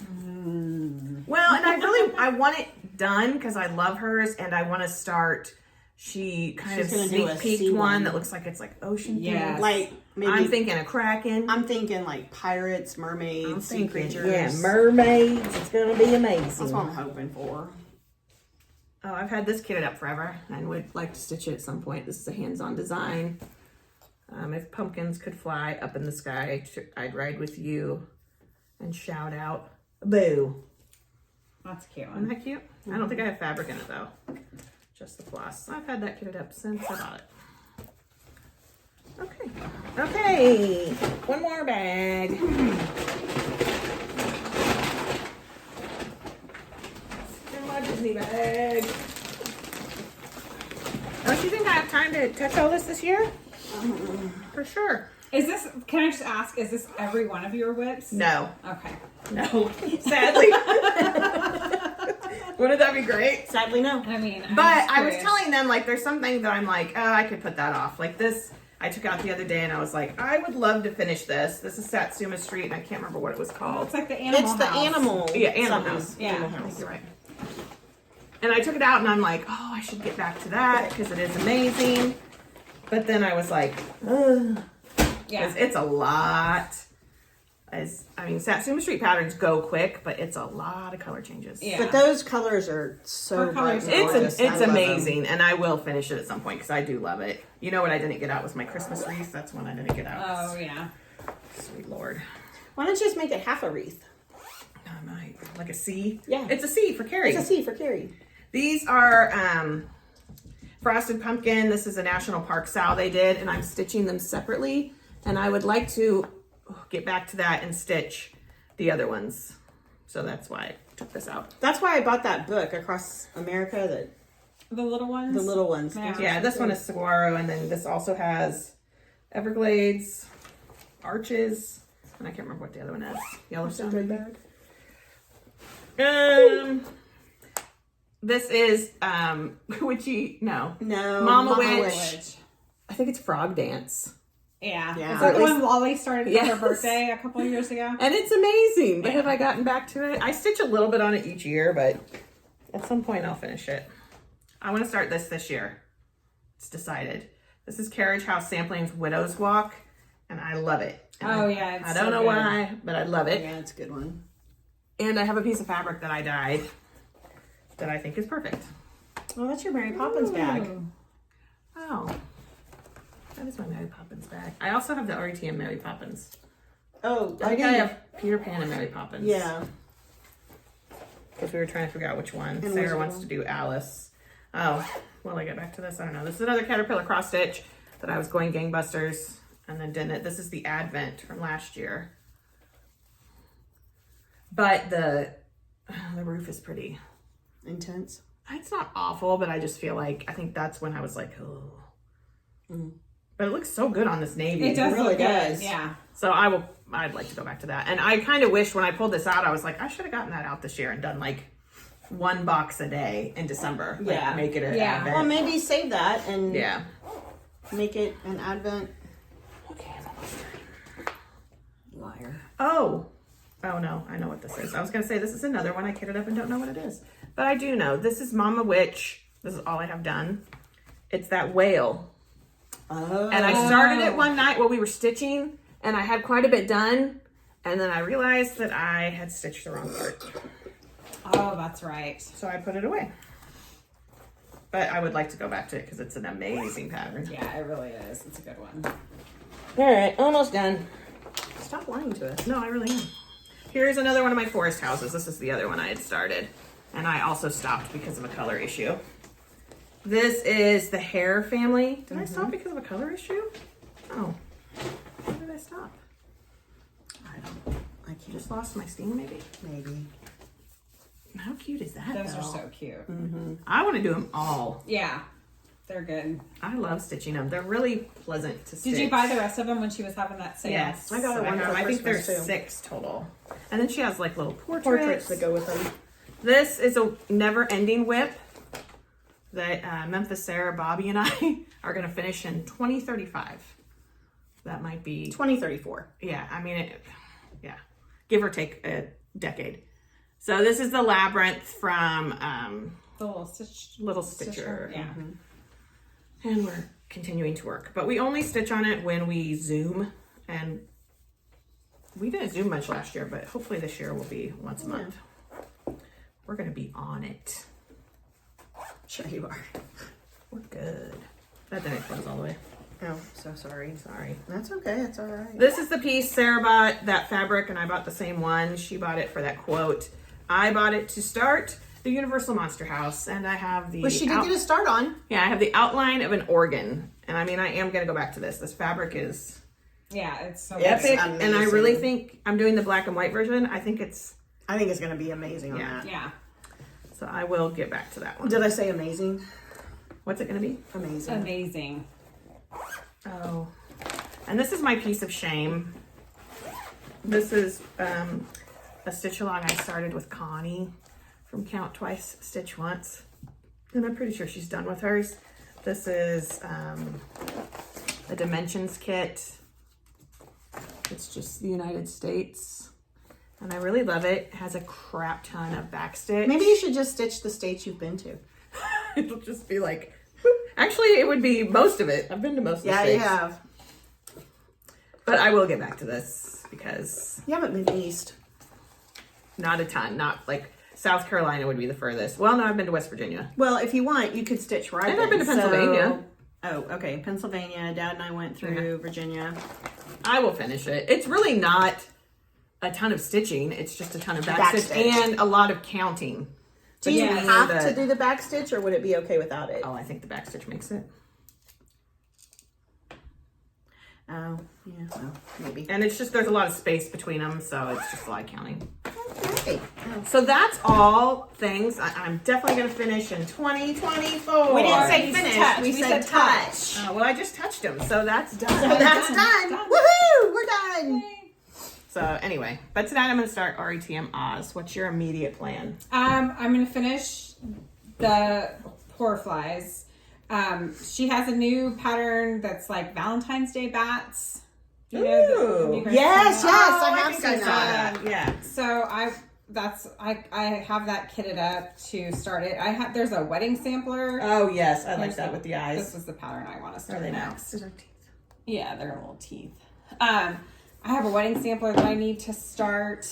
Well, and I want it done because I love hers, and I want to start. She kind She's of gonna do sneak a peeked sea one one. that looks like it's like ocean Yes. things. Like maybe I'm thinking a kraken. I'm thinking like pirates, mermaids, I'm sea thinking, creatures. yeah, mermaids. It's gonna be amazing. That's what I'm hoping for. Oh, I've had this kitted up forever and would like to stitch it at some point. This is a hands-on design. If pumpkins could fly up in the sky, I'd ride with you and shout out, boo. that's a cute Isn't one. that cute? I don't think I have fabric in it though. Just the floss. I've had that kitted up since I bought it. Okay. Okay. One more bag. In my Disney bag. Don't you think I have time to touch all this year? For sure. Is this? Can I just ask? Is this every one of your whips? No. Okay. No. Sadly. Wouldn't that be great? Sadly, no. I mean, I'm But just I was curious. telling them, like, there's something that I'm like, oh, I could put that off. Like this, I took out the other day and I was like, I would love to finish this. This is Satsuma Street and I can't remember what it was called. It's like the animal. It's the house. animal. Yeah, Animal something. House. Yeah. Animal I think house. you're right. And I took it out and I'm like, oh, I should get back to that because it is amazing. But then I was like, ugh. Yeah. Because it's a lot. Satsuma Street patterns go quick, but it's a lot of color changes. Yeah. But those colors are so Her colors bright and are gorgeous. I It's love amazing, and I will finish it at some point because I do love it. You know what I didn't get out was my Christmas wreath. That's one I didn't get out. Oh yeah. Sweet Lord. them. Why don't you just make it half a wreath? I might. Like a C? Yeah. It's a C for Carrie. It's a C for Carrie. These are Frosted Pumpkin. This is a National Park sal they did, and I'm stitching them separately. And I would like to get back to that and stitch the other ones. So that's why I took this out. That's why I bought that book Across America. That The little ones. the little ones. Yeah. Yeah, this one is saguaro, and then this also has Everglades, Arches, and I can't remember what the other one is. Yellowstone. This is Witchy. No, No, Witch. I think it's Frog Dance, Yeah. Yeah. Is that Or at the one least- Lolly started for Yes. her birthday a couple of years ago? and it's amazing. But have I gotten back to it? I stitch a little bit on it each year, but at some point I'll finish it. I want to start this year. It's decided. This is Carriage House Sampling's Widow's Walk, and I love it. And Oh yeah. It's I don't so know good. why, but I love it. Yeah, it's a good one. And I have a piece of fabric that I dyed. that I think is perfect. Oh, that's your Mary Poppins bag. Ooh. Oh, that is my Mary Poppins bag. I also have the RETM Mary Poppins. Oh, I think I have Peter Pan and Mary Poppins. Yeah. Because we were trying to figure out which one. And Sarah which wants one? to do Alice. Oh, will I get back to this? I don't know. This is another Caterpillar cross stitch that I was going gangbusters and then didn't. This is the Advent from last year. But the roof is pretty Intense. It's not awful, but I just feel like I think that's when I was like, oh. But it looks so good on this navy. It does really look good. does. Yeah. So I'd like to go back to that. And I kind of wish when I pulled this out, I was like, I should have gotten that out this year and done like 1 box a day in December. Like, Yeah. make it an Yeah. Advent. Well, maybe save that and Yeah. make it an Advent. Okay, I'm almost done. Liar. Oh no, I know what this is. I was gonna say this is another one I kitted up and don't know what it is. But I do know. This is Mama Witch. This is all I have done. It's that whale. Oh. And I started it one night while we were stitching, and I had quite a bit done. And then I realized that I had stitched the wrong part. Oh, that's right. So I put it away. But I would like to go back to it because it's an amazing pattern. Yeah, it really is. It's a good one. All right, almost done. Stop lying to us. No, I really am. Here's another one of my forest houses. This is the other one I had started. And I also stopped because of a color issue. This is the Hare family. Did I stop because of a color issue? Oh. Why did I stop? I can't. Just lost my steam, maybe? Maybe. How cute is that, Those though? are so cute. I want to do them all. Yeah, they're good. I love stitching them. They're really pleasant to stitch. Did you buy the rest of them when she was having that sale? Yes. I got her one for I think there's Christmas, too. 6 total. And then she has like little Portraits that go with them. This is a never-ending whip that Memphis Sarah, Bobby, and I are going to finish in 2035. That might be... 2034. Yeah, I mean, yeah. Give or take a decade. So this is the Labyrinth from The little stitch. Little Stitcher. Yeah. And we're continuing to work. But we only stitch on it when we Zoom. And we didn't Zoom much last year, but hopefully this year will be once a month. We're going to be on it. Sure you are. We're good. That didn't close all the way. Oh, so sorry. Sorry. That's okay. That's all right. This is the piece Sarah bought, that fabric, and I bought the same one. She bought it for that quote. I bought it to start the Universal Monster House, and I have the... But she did get a start on. Yeah, I have the outline of an organ. And I mean, I am going to go back to this. This fabric is Yeah, it's so It's epic, good. and I amazing. really think I'm doing the black and white version. I think it's... I think it's going to be amazing on Yeah. that. Yeah, So I will get back to that one. Did I say amazing? What's it going to be? Amazing. amazing. Oh. And this is my piece of shame. This is a stitch along I started with Connie from Count Twice, Stitch Once. And I'm pretty sure she's done with hers. This is a Dimensions kit. It's just the United States. And I really love it. It has a crap ton of backstitch. Maybe you should just stitch the states you've been to. It'll just be like, whoop. Actually, it would be most of it. I've been to most of the Yeah, you states. have. But I will get back to this because You haven't been east. not a ton. Not like South Carolina would be the furthest. Well, no, I've been to West Virginia. Well, if you want, you could stitch where And I've been to Pennsylvania. Oh, okay. Pennsylvania. Dad and I went through Virginia. I will finish it. It's really not a ton of stitching. It's just a ton of backstitch Backstitch. and a lot of counting. Do you Yeah. have That- to do the back stitch, or would it be okay without it? Oh, I think the backstitch makes it. Oh, yeah. Well, maybe. And it's just, there's a lot of space between them, so it's just a lot of counting. Okay. So that's all things I'm definitely going to finish in 2024. We didn't say We finish. said touch. We We said said touch. Well, I just touched them, so that's done. So that's done. Done. Woohoo! We're done. So anyway, but tonight I'm going to start RETM Oz. What's your immediate plan? I'm gonna finish the Poor Flies. She has a new pattern that's like Valentine's Day bats. You know, have you guys Yes, seen that? yes, I have think seen saw that. Yeah. So I have that kitted up to start it. There's a wedding sampler. Oh yes, I like Here's that the- with the This eyes. is the pattern I want to Are start they next. next? Yeah, they're little teeth. I have a wedding sampler that I need to start.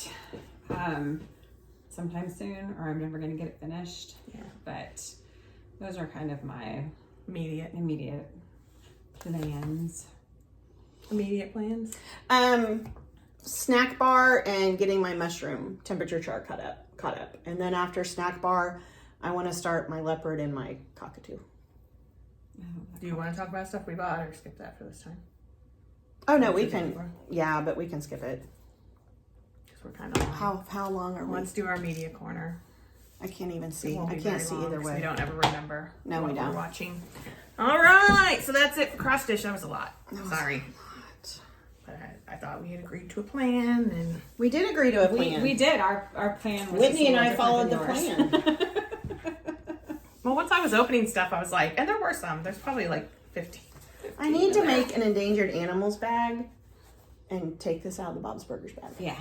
sometime soon, or I'm never going to get it finished. Yeah. But those are kind of my Immediate plans. Immediate plans. Snack bar and getting my mushroom temperature chart caught up. And then after snack bar, I want to start my leopard and my cockatoo. Do you want to talk about stuff we bought or skip that for this time? Oh no, we can. Yeah, but we can skip it. Because we're kind of How long are we? Let's do our media corner. I can't even It see. won't I be can't very see long either 'cause way. We don't ever remember. No, what we don't. We're watching. All right, so that's it for cross stitch. That was a lot. Sorry, but I thought we had agreed to a plan, and We did agree to a plan. We did. Our plan was Whitney just a and I little followed the different than yours. plan. well, once I was opening stuff, I was like, and there were some. There's probably like 50. I need to make an endangered animals bag and take this out of the Bob's Burgers bag. Yeah.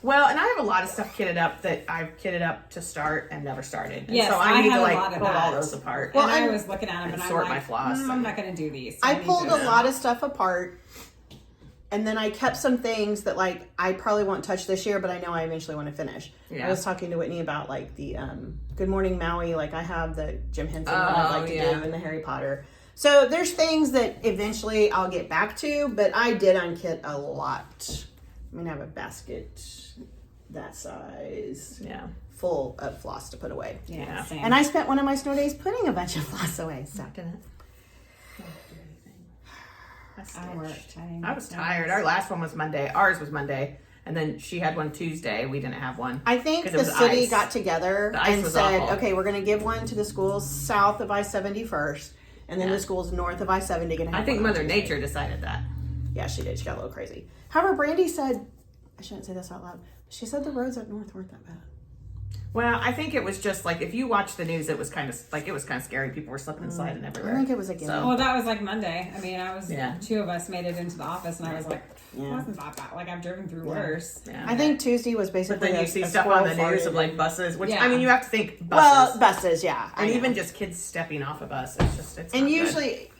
Well, and I have a lot of stuff kitted up that I've kitted up to start and never started. And Yes, so I I need have to a like lot of pull all that. those apart. Well, I'm- I was looking at them and I'm sort like, my floss I'm and- not going to do these. So I need pulled to- a lot of stuff apart, and then I kept some things that like I probably won't touch this year, but I know I eventually want to finish. Yeah. I was talking to Whitney about like the Good Morning Maui. Like I have the Jim Henson one I'd like to do, and the Harry Potter. So there's things that eventually I'll get back to, but I did unkit a lot. I'm gonna have a basket that size Yeah. full of floss to put away. Yeah, same. And I spent one of my snow days putting a bunch of floss away. So Didn't. I worked. I was tired. Our last one was Monday. Ours was Monday. And then she had one Tuesday. We didn't have one. I think 'Cause it the was city ice. got together The ice and was said, awful. okay, we're going to give one to the schools south of I-70 first, and then Yeah. the schools north of I-70 going to have I think one on Mother Tuesday. Nature decided that. Yeah, she did. She got a little crazy. However, Brandy said, I shouldn't say this out loud, she said the roads up north weren't that bad. Well, I think it was just like, if you watch the news, it was kind of scary. People were slipping and sliding everywhere. I think it was a gimme. So- Well, that was like Monday. I mean, Yeah. two of us made it into the office, and I was like, Yeah. it wasn't that bad. Like, I've driven through worse. Yeah. I think Tuesday was But basically then you see stuff on the news of like buses, which Yeah. I mean, you have to think buses. Well, buses, yeah. I and know. even just kids stepping off a bus. It's just, it's And not usually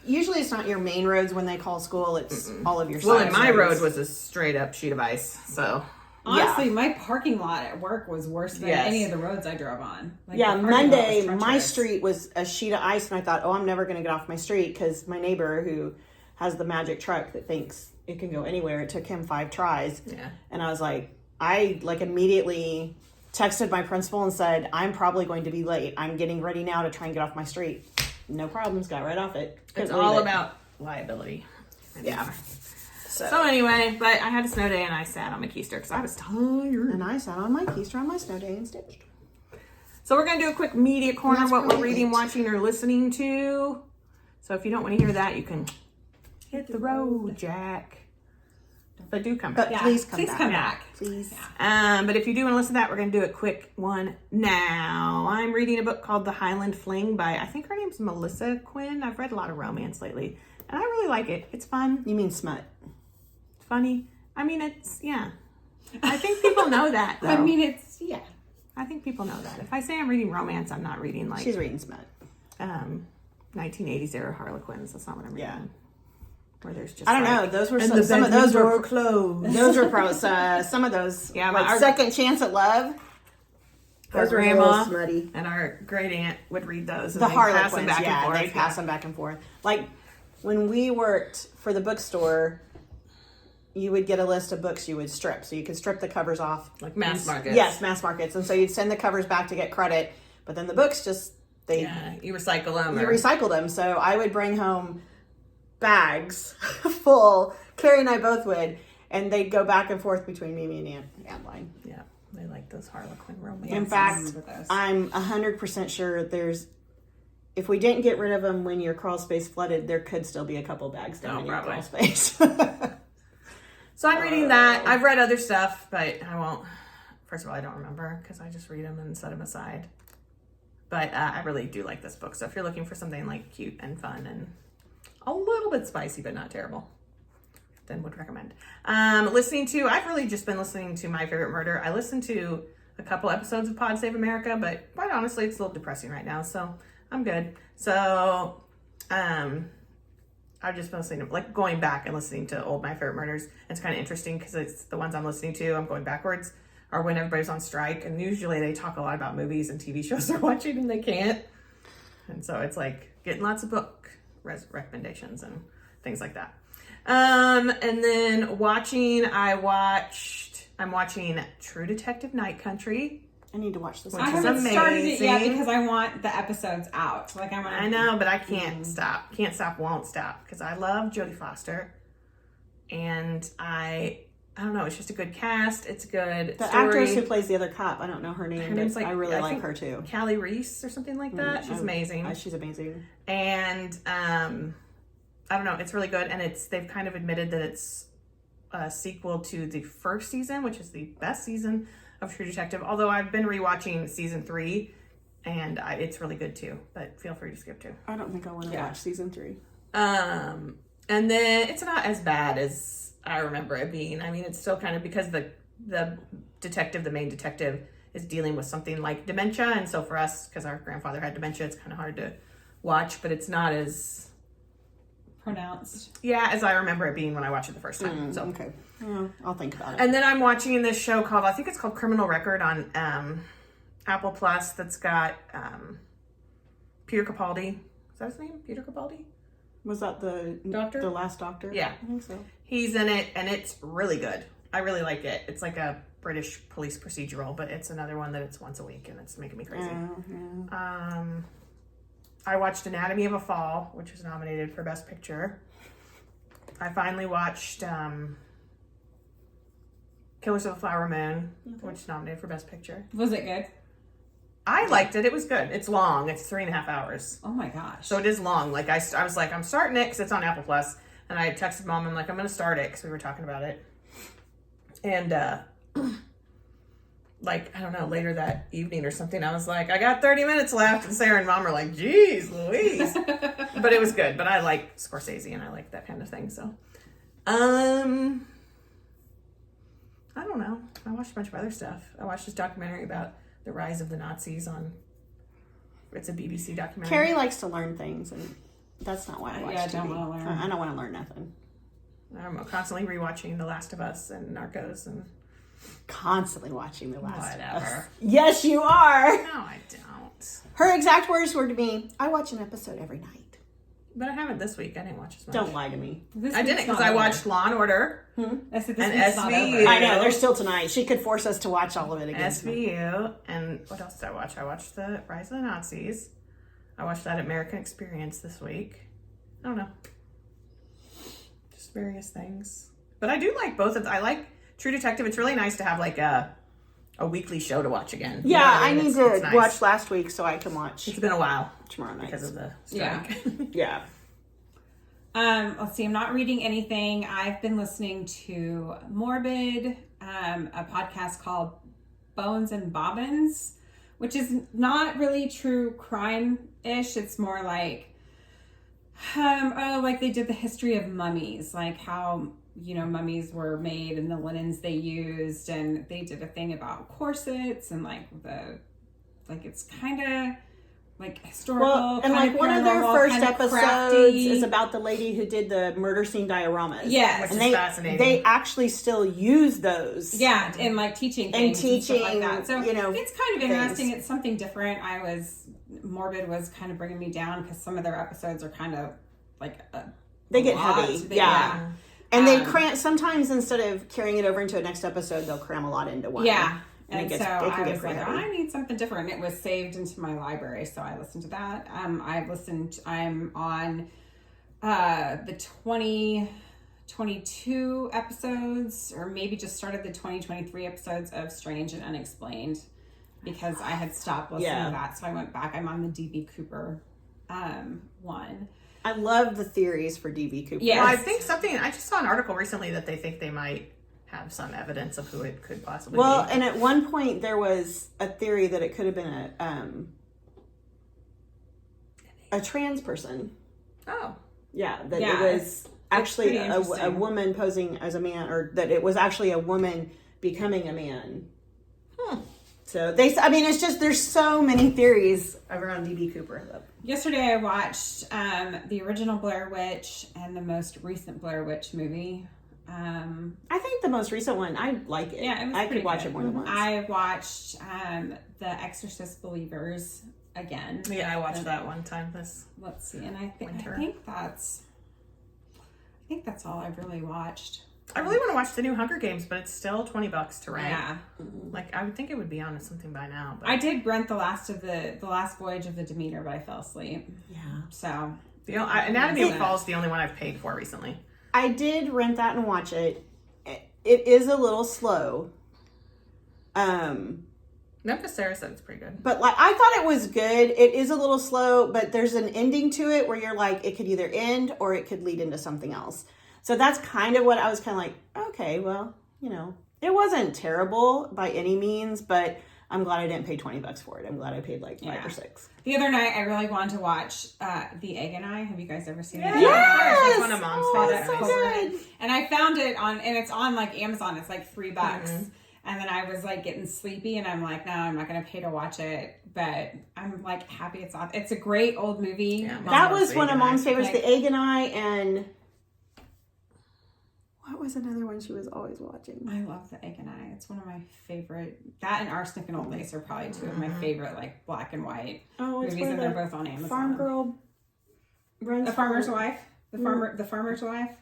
it's not your main roads when they call school, it's all of your good. Well, side and my roads. road was a straight up sheet of ice. So Honestly, my parking lot at work was worse than Yes. any of the roads I drove on. Like, Yeah, the parking lot was Monday, my treacherous. street was a sheet of ice, and I thought, oh, I'm never going to get off my street because my neighbor who has the magic truck that thinks it can go anywhere, it took him 5 tries. yeah. And I was like, I immediately texted my principal and said, I'm probably going to be late. I'm getting ready now to try and get off my street. No problems, got right off it. It's Couldn't all believe it. about liability. Yeah. So anyway, but I had a snow day and I sat on my keister because I was tired. And I sat on my keister on my snow day and stitched. So we're going to do a quick media corner, That's what we're probably reading, it. watching, or listening to. So if you don't want to hear that, you can hit the road, Jack. But do come back. But please come Please back. come back. Please. But if you do want to listen to that, we're going to do a quick one now. I'm reading a book called The Highland Fling by, I think her name's Melissa Quinn. I've read a lot of romance lately, and I really like it. It's fun. You mean smut? It's funny. I mean, it's, yeah. I think people know that, though. I mean, it's, yeah. I think people know that. If I say I'm reading romance, I'm not reading, like, She's reading smut. 1980s era Harlequins. That's not what I'm reading. Yeah. Where there's just, I don't like, know. Those were and some of those were closed. those were pros. Some of those, Yeah, like our- Second Chance at Love. Our Those were a grandma little smutty. and our great aunt would read those. And The they'd pass them Harlequins, back yeah, and forth. they pass them back and forth. Like when we worked for the bookstore, you would get a list of books you would strip, so you could strip the covers off, Like mass markets. Yes, mass markets, and so you'd send the covers back to get credit, but then the books just Yeah, you recycle them. you recycle them. So I would bring home bags full. Carrie and I both would, and they'd go back and forth between me and Aunt Adeline. Yeah, they like those Harlequin romances. In fact, remember those. I'm 100% sure if we didn't get rid of them when your crawl space flooded, there could still be a couple bags down in your probably. crawl space. So I'm reading that. I've read other stuff, but I won't. First of all, I don't remember because I just read them and set them aside. But I really do like this book. So if you're looking for something like cute and fun and a little bit spicy, but not terrible, then would recommend. I've really just been listening to My Favorite Murder. I listened to a couple episodes of Pod Save America, but quite honestly, it's a little depressing right now. So I'm good. So, I've just been listening to, like, going back and listening to old My Favorite Murders. It's kind of interesting because it's the ones I'm listening to, I'm going backwards. or when everybody's on strike. And usually they talk a lot about movies and TV shows they're watching and they can't. And so it's like getting lots of book recommendations and things like that. And then I'm watching True Detective Night Country. I need to watch this. I Which is haven't started it yet amazing. because I want the episodes out. Like I know, but I can't stop. Can't stop, won't stop. Because I love Jodie Foster. And I don't know, it's just a good cast. It's a good The story. actress who plays the other cop, I don't know her name, name's but like- I really I like think her too. Callie Reese or something like that. She's amazing. She's amazing. And I don't know, it's really good. And they've kind of admitted that it's a sequel to the first season, which is the best season of True Detective. Although I've been rewatching season 3, and it's really good too. But feel free to skip too. I don't think I want to watch season 3. And then it's not as bad as I remember it being. I mean, it's still kind of, because the main detective, is dealing with something like dementia, and so for us, because our grandfather had dementia, it's kind of hard to watch. But it's not as pronounced. Yeah, as I remember it being when I watched it the first time. So Okay. Yeah, I'll think about it. And then I'm watching this show called, I think it's called Criminal Record on Apple Plus, that's got Peter Capaldi. Is that his name? Peter Capaldi? Was that the Doctor? The Last Doctor? Yeah. I think so. He's in it, and it's really good. I really like it. It's like a British police procedural, but it's another one that it's once a week, and it's making me crazy. Yeah. I watched Anatomy of a Fall, which was nominated for Best Picture. I finally watched Killers of the Flower Moon, which is nominated for Best Picture. Was it good? I liked it. It was good. It's long. It's 3.5 hours. Oh my gosh. So it is long. Like I was like, I'm starting it because it's on Apple Plus. And I texted Mom, I'm like, I'm going to start it because we were talking about it. And like, I don't know, later that evening or something, I was like, I got 30 minutes left. And Sarah and Mom were like, geez, Louise. But it was good. But I like Scorsese and I like that kind of thing. So, I don't know. I watched a bunch of other stuff. I watched this documentary about the rise of the Nazis it's a BBC documentary. Carrie likes to learn things, and that's not why I watch I TV. don't want to learn. I don't want to learn nothing. I'm constantly rewatching The Last of Us and Narcos and Constantly watching The Last of Us. whatever. Yes, you are. No, I don't. Her exact words were to me, I watch an episode every night. But I haven't this week. I didn't watch as much. Don't lie to me. This I didn't week's because not I over. watched Law and Order, I said this and week's not SVU. over. I know, there's still tonight. She could force us to watch all of it again. SVU, and what else did I watch? I watched The Rise of the Nazis. I watched that American Experience this week. I don't know. Just various things. But I do like both of them. I like True Detective. It's really nice to have like a weekly show to watch again. You Yeah, know what I mean? need It's to nice. watch last week so I can watch It's been a while tomorrow night. because of the Yeah. strike. Yeah. Let's see, I'm not reading anything. I've been listening to Morbid, a podcast called Bones and Bobbins, which is not really true crime-ish. It's more like, like they did the history of mummies, like how, mummies were made and the linens they used. And they did a thing about corsets and it's kind of like historical. Well, and kind like one of their paranormal, first kind of episodes crafty. is about the lady who did the murder scene dioramas. Yes. Which And is fascinating. they actually still use those. Yeah, and like teaching And things and stuff teaching, like that. So you know, it's kind of interesting. things. It's something different. Morbid was kind of bringing me down because some of their episodes are kind of like They get lot. heavy. Yeah. And they cram, sometimes instead of carrying it over into a next episode, they'll cram a lot into one. Yeah. And And it so can I get was pretty like, heavy. I need something different. It was saved into my library, so I listened to that. I'm on the 2022 episodes, or maybe just started the 2023 episodes of Strange and Unexplained because I had stopped listening to that. So I went back. I'm on the DB Cooper one. I love the theories for D.B. Cooper. Yes. Well, I think I just saw an article recently that they think they might have some evidence of who it could possibly Well, be. and at one point there was a theory that it could have been a trans person. Oh. Yeah, that Yeah, it was actually pretty a interesting. woman posing as a man, or that it was actually a woman becoming a man. So it's just, there's so many theories around D.B. Cooper. Yesterday I watched the original Blair Witch and the most recent Blair Witch movie. I think the most recent one, I like it. Yeah, it was I pretty could watch good. it more than once. I watched The Exorcist Believers again. Yeah, I watched that one time this Let's see, and I winter. think that's all I've really watched. I really want to watch the new Hunger Games, but it's still $20 to rent. Yeah, Like, I would think it would be on something by now. But I did rent the last Voyage of the Demeter, but I fell asleep. Yeah. So Anatomy of Fall is the only one I've paid for recently. I did rent that and watch it. It is a little slow. Memphis Sarah said it's pretty good. But like I thought it was good. It is a little slow, but there's an ending to it where you're like, it could either end or it could lead into something else. So that's kind of what I was kind of like, okay, well, it wasn't terrible by any means, but I'm glad I didn't pay $20 for it. I'm glad I paid like $5 or $6. the other night, I really wanted to watch The Egg and I. Have you guys ever seen it? Yes! It's one of Mom's That's so favorites. good. And I found it and it's on like Amazon. It's like $3. And then I was like getting sleepy, and I'm like, no, I'm not going to pay to watch it. But I'm like happy it's on. It's a great old movie. Yeah, Mom That loves was one The of Egg and Mom's I. favorites, Like- The Egg and I, and what was another one she was always watching? I love The Egg and I. It's one of my favorite. That and Arsenic and Old Lace are probably two of my favorite like black and white Oh, it's movies, where and they're the both on Amazon. farm girl runs The Farmer's for- Wife. The Farmer's Wife.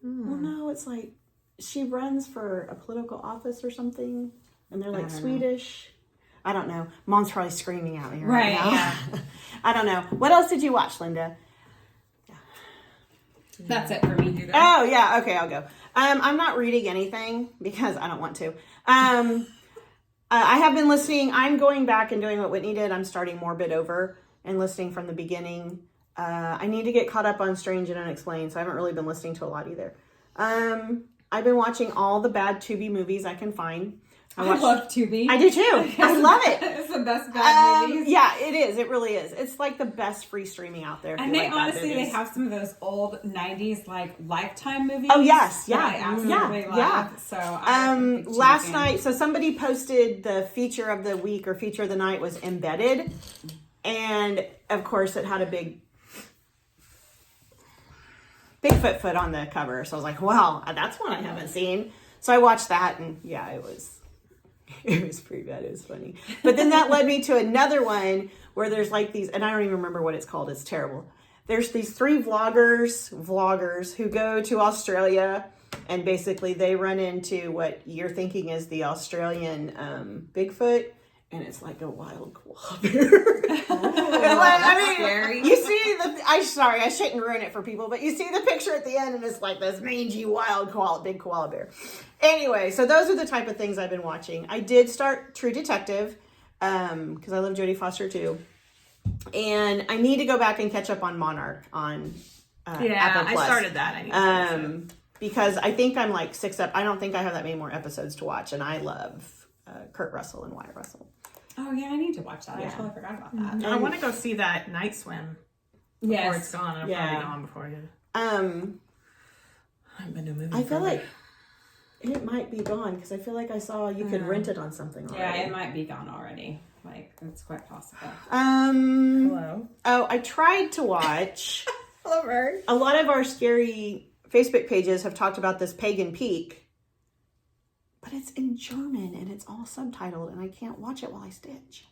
Well, no, it's like she runs for a political office or something, and they're like I don't know. Swedish. I don't know. Mom's probably screaming at me Right, now. yeah. I don't know. What else did you watch, Linda? That's it for me. Oh yeah, okay, I'll go. I'm not reading anything because I don't want to. I have been listening. I'm going back and doing what Whitney did. I'm starting Morbid over and listening from the beginning. I need to get caught up on Strange and Unexplained, so I haven't really been listening to a lot either. I've been watching all the bad Tubi movies I can find. I love Tubi. I do too. I love it. It's the best bad movies. Yeah, it is. It really is. It's like the best free streaming out there. if And you they like bad honestly, they movies. have some of those old '90s like Lifetime movies. Oh, yes. that Yeah. I absolutely Yeah. love. Yeah. So I'm a big Tubi last fan. night, so somebody posted the feature of the week or feature of the night was Embedded, and of course it had a Bigfoot foot on the cover. So I was like, wow, that's one I haven't seen. So I watched that, and yeah, it was pretty bad. It was funny. But then that led me to another one where there's like these, and I don't even remember what it's called. It's terrible. There's these 3 vloggers who go to Australia, and basically they run into what you're thinking is the Australian Bigfoot, and it's like a wild koala bear. Scary. You see sorry, I shouldn't ruin it for people, but you see the picture at the end, and it's like this mangy wild big koala bear. Anyway, so those are the type of things I've been watching. I did start True Detective because I love Jodie Foster too, and I need to go back and catch up on Monarch on Apple I Plus. started that. I need to finish it. Because I think I'm like 6 up. I don't think I have that many more episodes to watch, and I love Kurt Russell and Wyatt Russell. Oh yeah, I need to watch that. I Yeah. totally forgot about that. I want to go see that Night Swim before it's Yes. gone. I've Yeah. already gone before you. I haven't been to a movie. feel forever. like it might be gone because I feel like I saw you could rent it on something already. Yeah, it might be gone already. Like it's quite possible. Hello. Oh, I tried to watch. Hello, Bird. A lot of our scary Facebook pages have talked about this Pagan Peak, but it's in German and it's all subtitled, and I can't watch it while I stitch.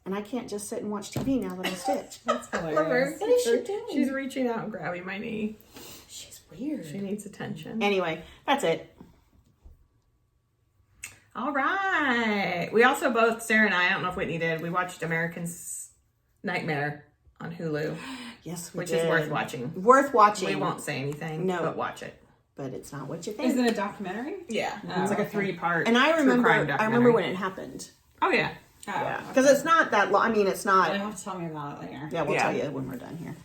And I can't just sit and watch TV now that I stitch. That's Hello, hilarious. Bird. What is she doing? She's reaching out and grabbing my knee. She's weird. She needs attention. Anyway, that's it. All right. We also both, Sarah and I don't know if Whitney did, we watched American's Nightmare on Hulu, Yes, we which did. is worth watching. Worth watching. We won't say anything, No. but watch it. But it's not what you think. Is it a documentary? Yeah. Oh, It's like a okay. 3-part And I true remember, crime I remember documentary. when it happened. Oh, yeah. Oh, Yeah, okay. because it's not that long. I mean, it's You'll not. have to tell me about it later. Yeah, we'll Yeah. tell you when we're done here.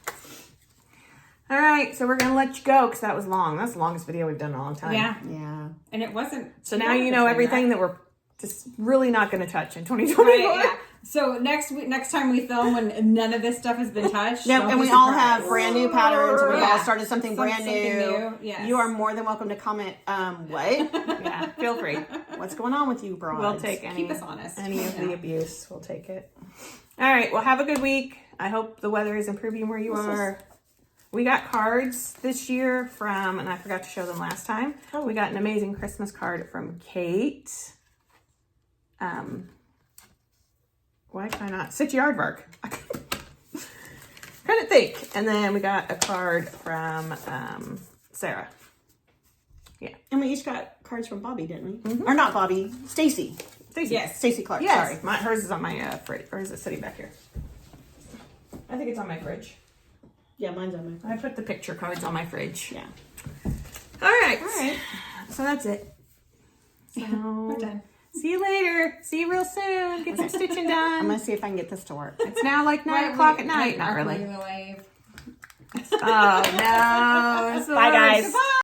All right. So we're going to let you go because that was long. That's the longest video we've done in a long time. Yeah, Yeah. and it wasn't. So now you know everything that we're just really not going to touch in 2024. Right, yeah. So next time we film when none of this stuff has been touched. No, don't and be we all surprised. have brand new patterns. We've Yeah. all started something brand Something new. new, yes. You are more than welcome to comment. What? Yeah. Feel free. What's going on with you, broads? We'll take Keep us honest. any of the Yeah. abuse. We'll take it. All right. Well, have a good week. I hope the weather is improving where you This is- are. we got cards this year from, and I forgot to show them last time. We got an amazing Christmas card from Kate. Why can I not? City Aardvark. Couldn't think. And then we got a card from Sarah. Yeah. And we each got cards from Bobby, didn't we? Or not Bobby, Stacy. Yes. Stacy Clark, Yes. sorry. Hers is on my fridge. Or is it sitting back here? I think it's on my fridge. Yeah, mine's on my phone. I put the picture cards on my fridge. Yeah. All right. All right. So that's it. So We're done. see you later. See you real soon. Get some stitching I'm done. gonna see if I can get this to work. It's now like 9 o'clock at night. Not really. Wave. Oh no. It's the Bye, worst. guys.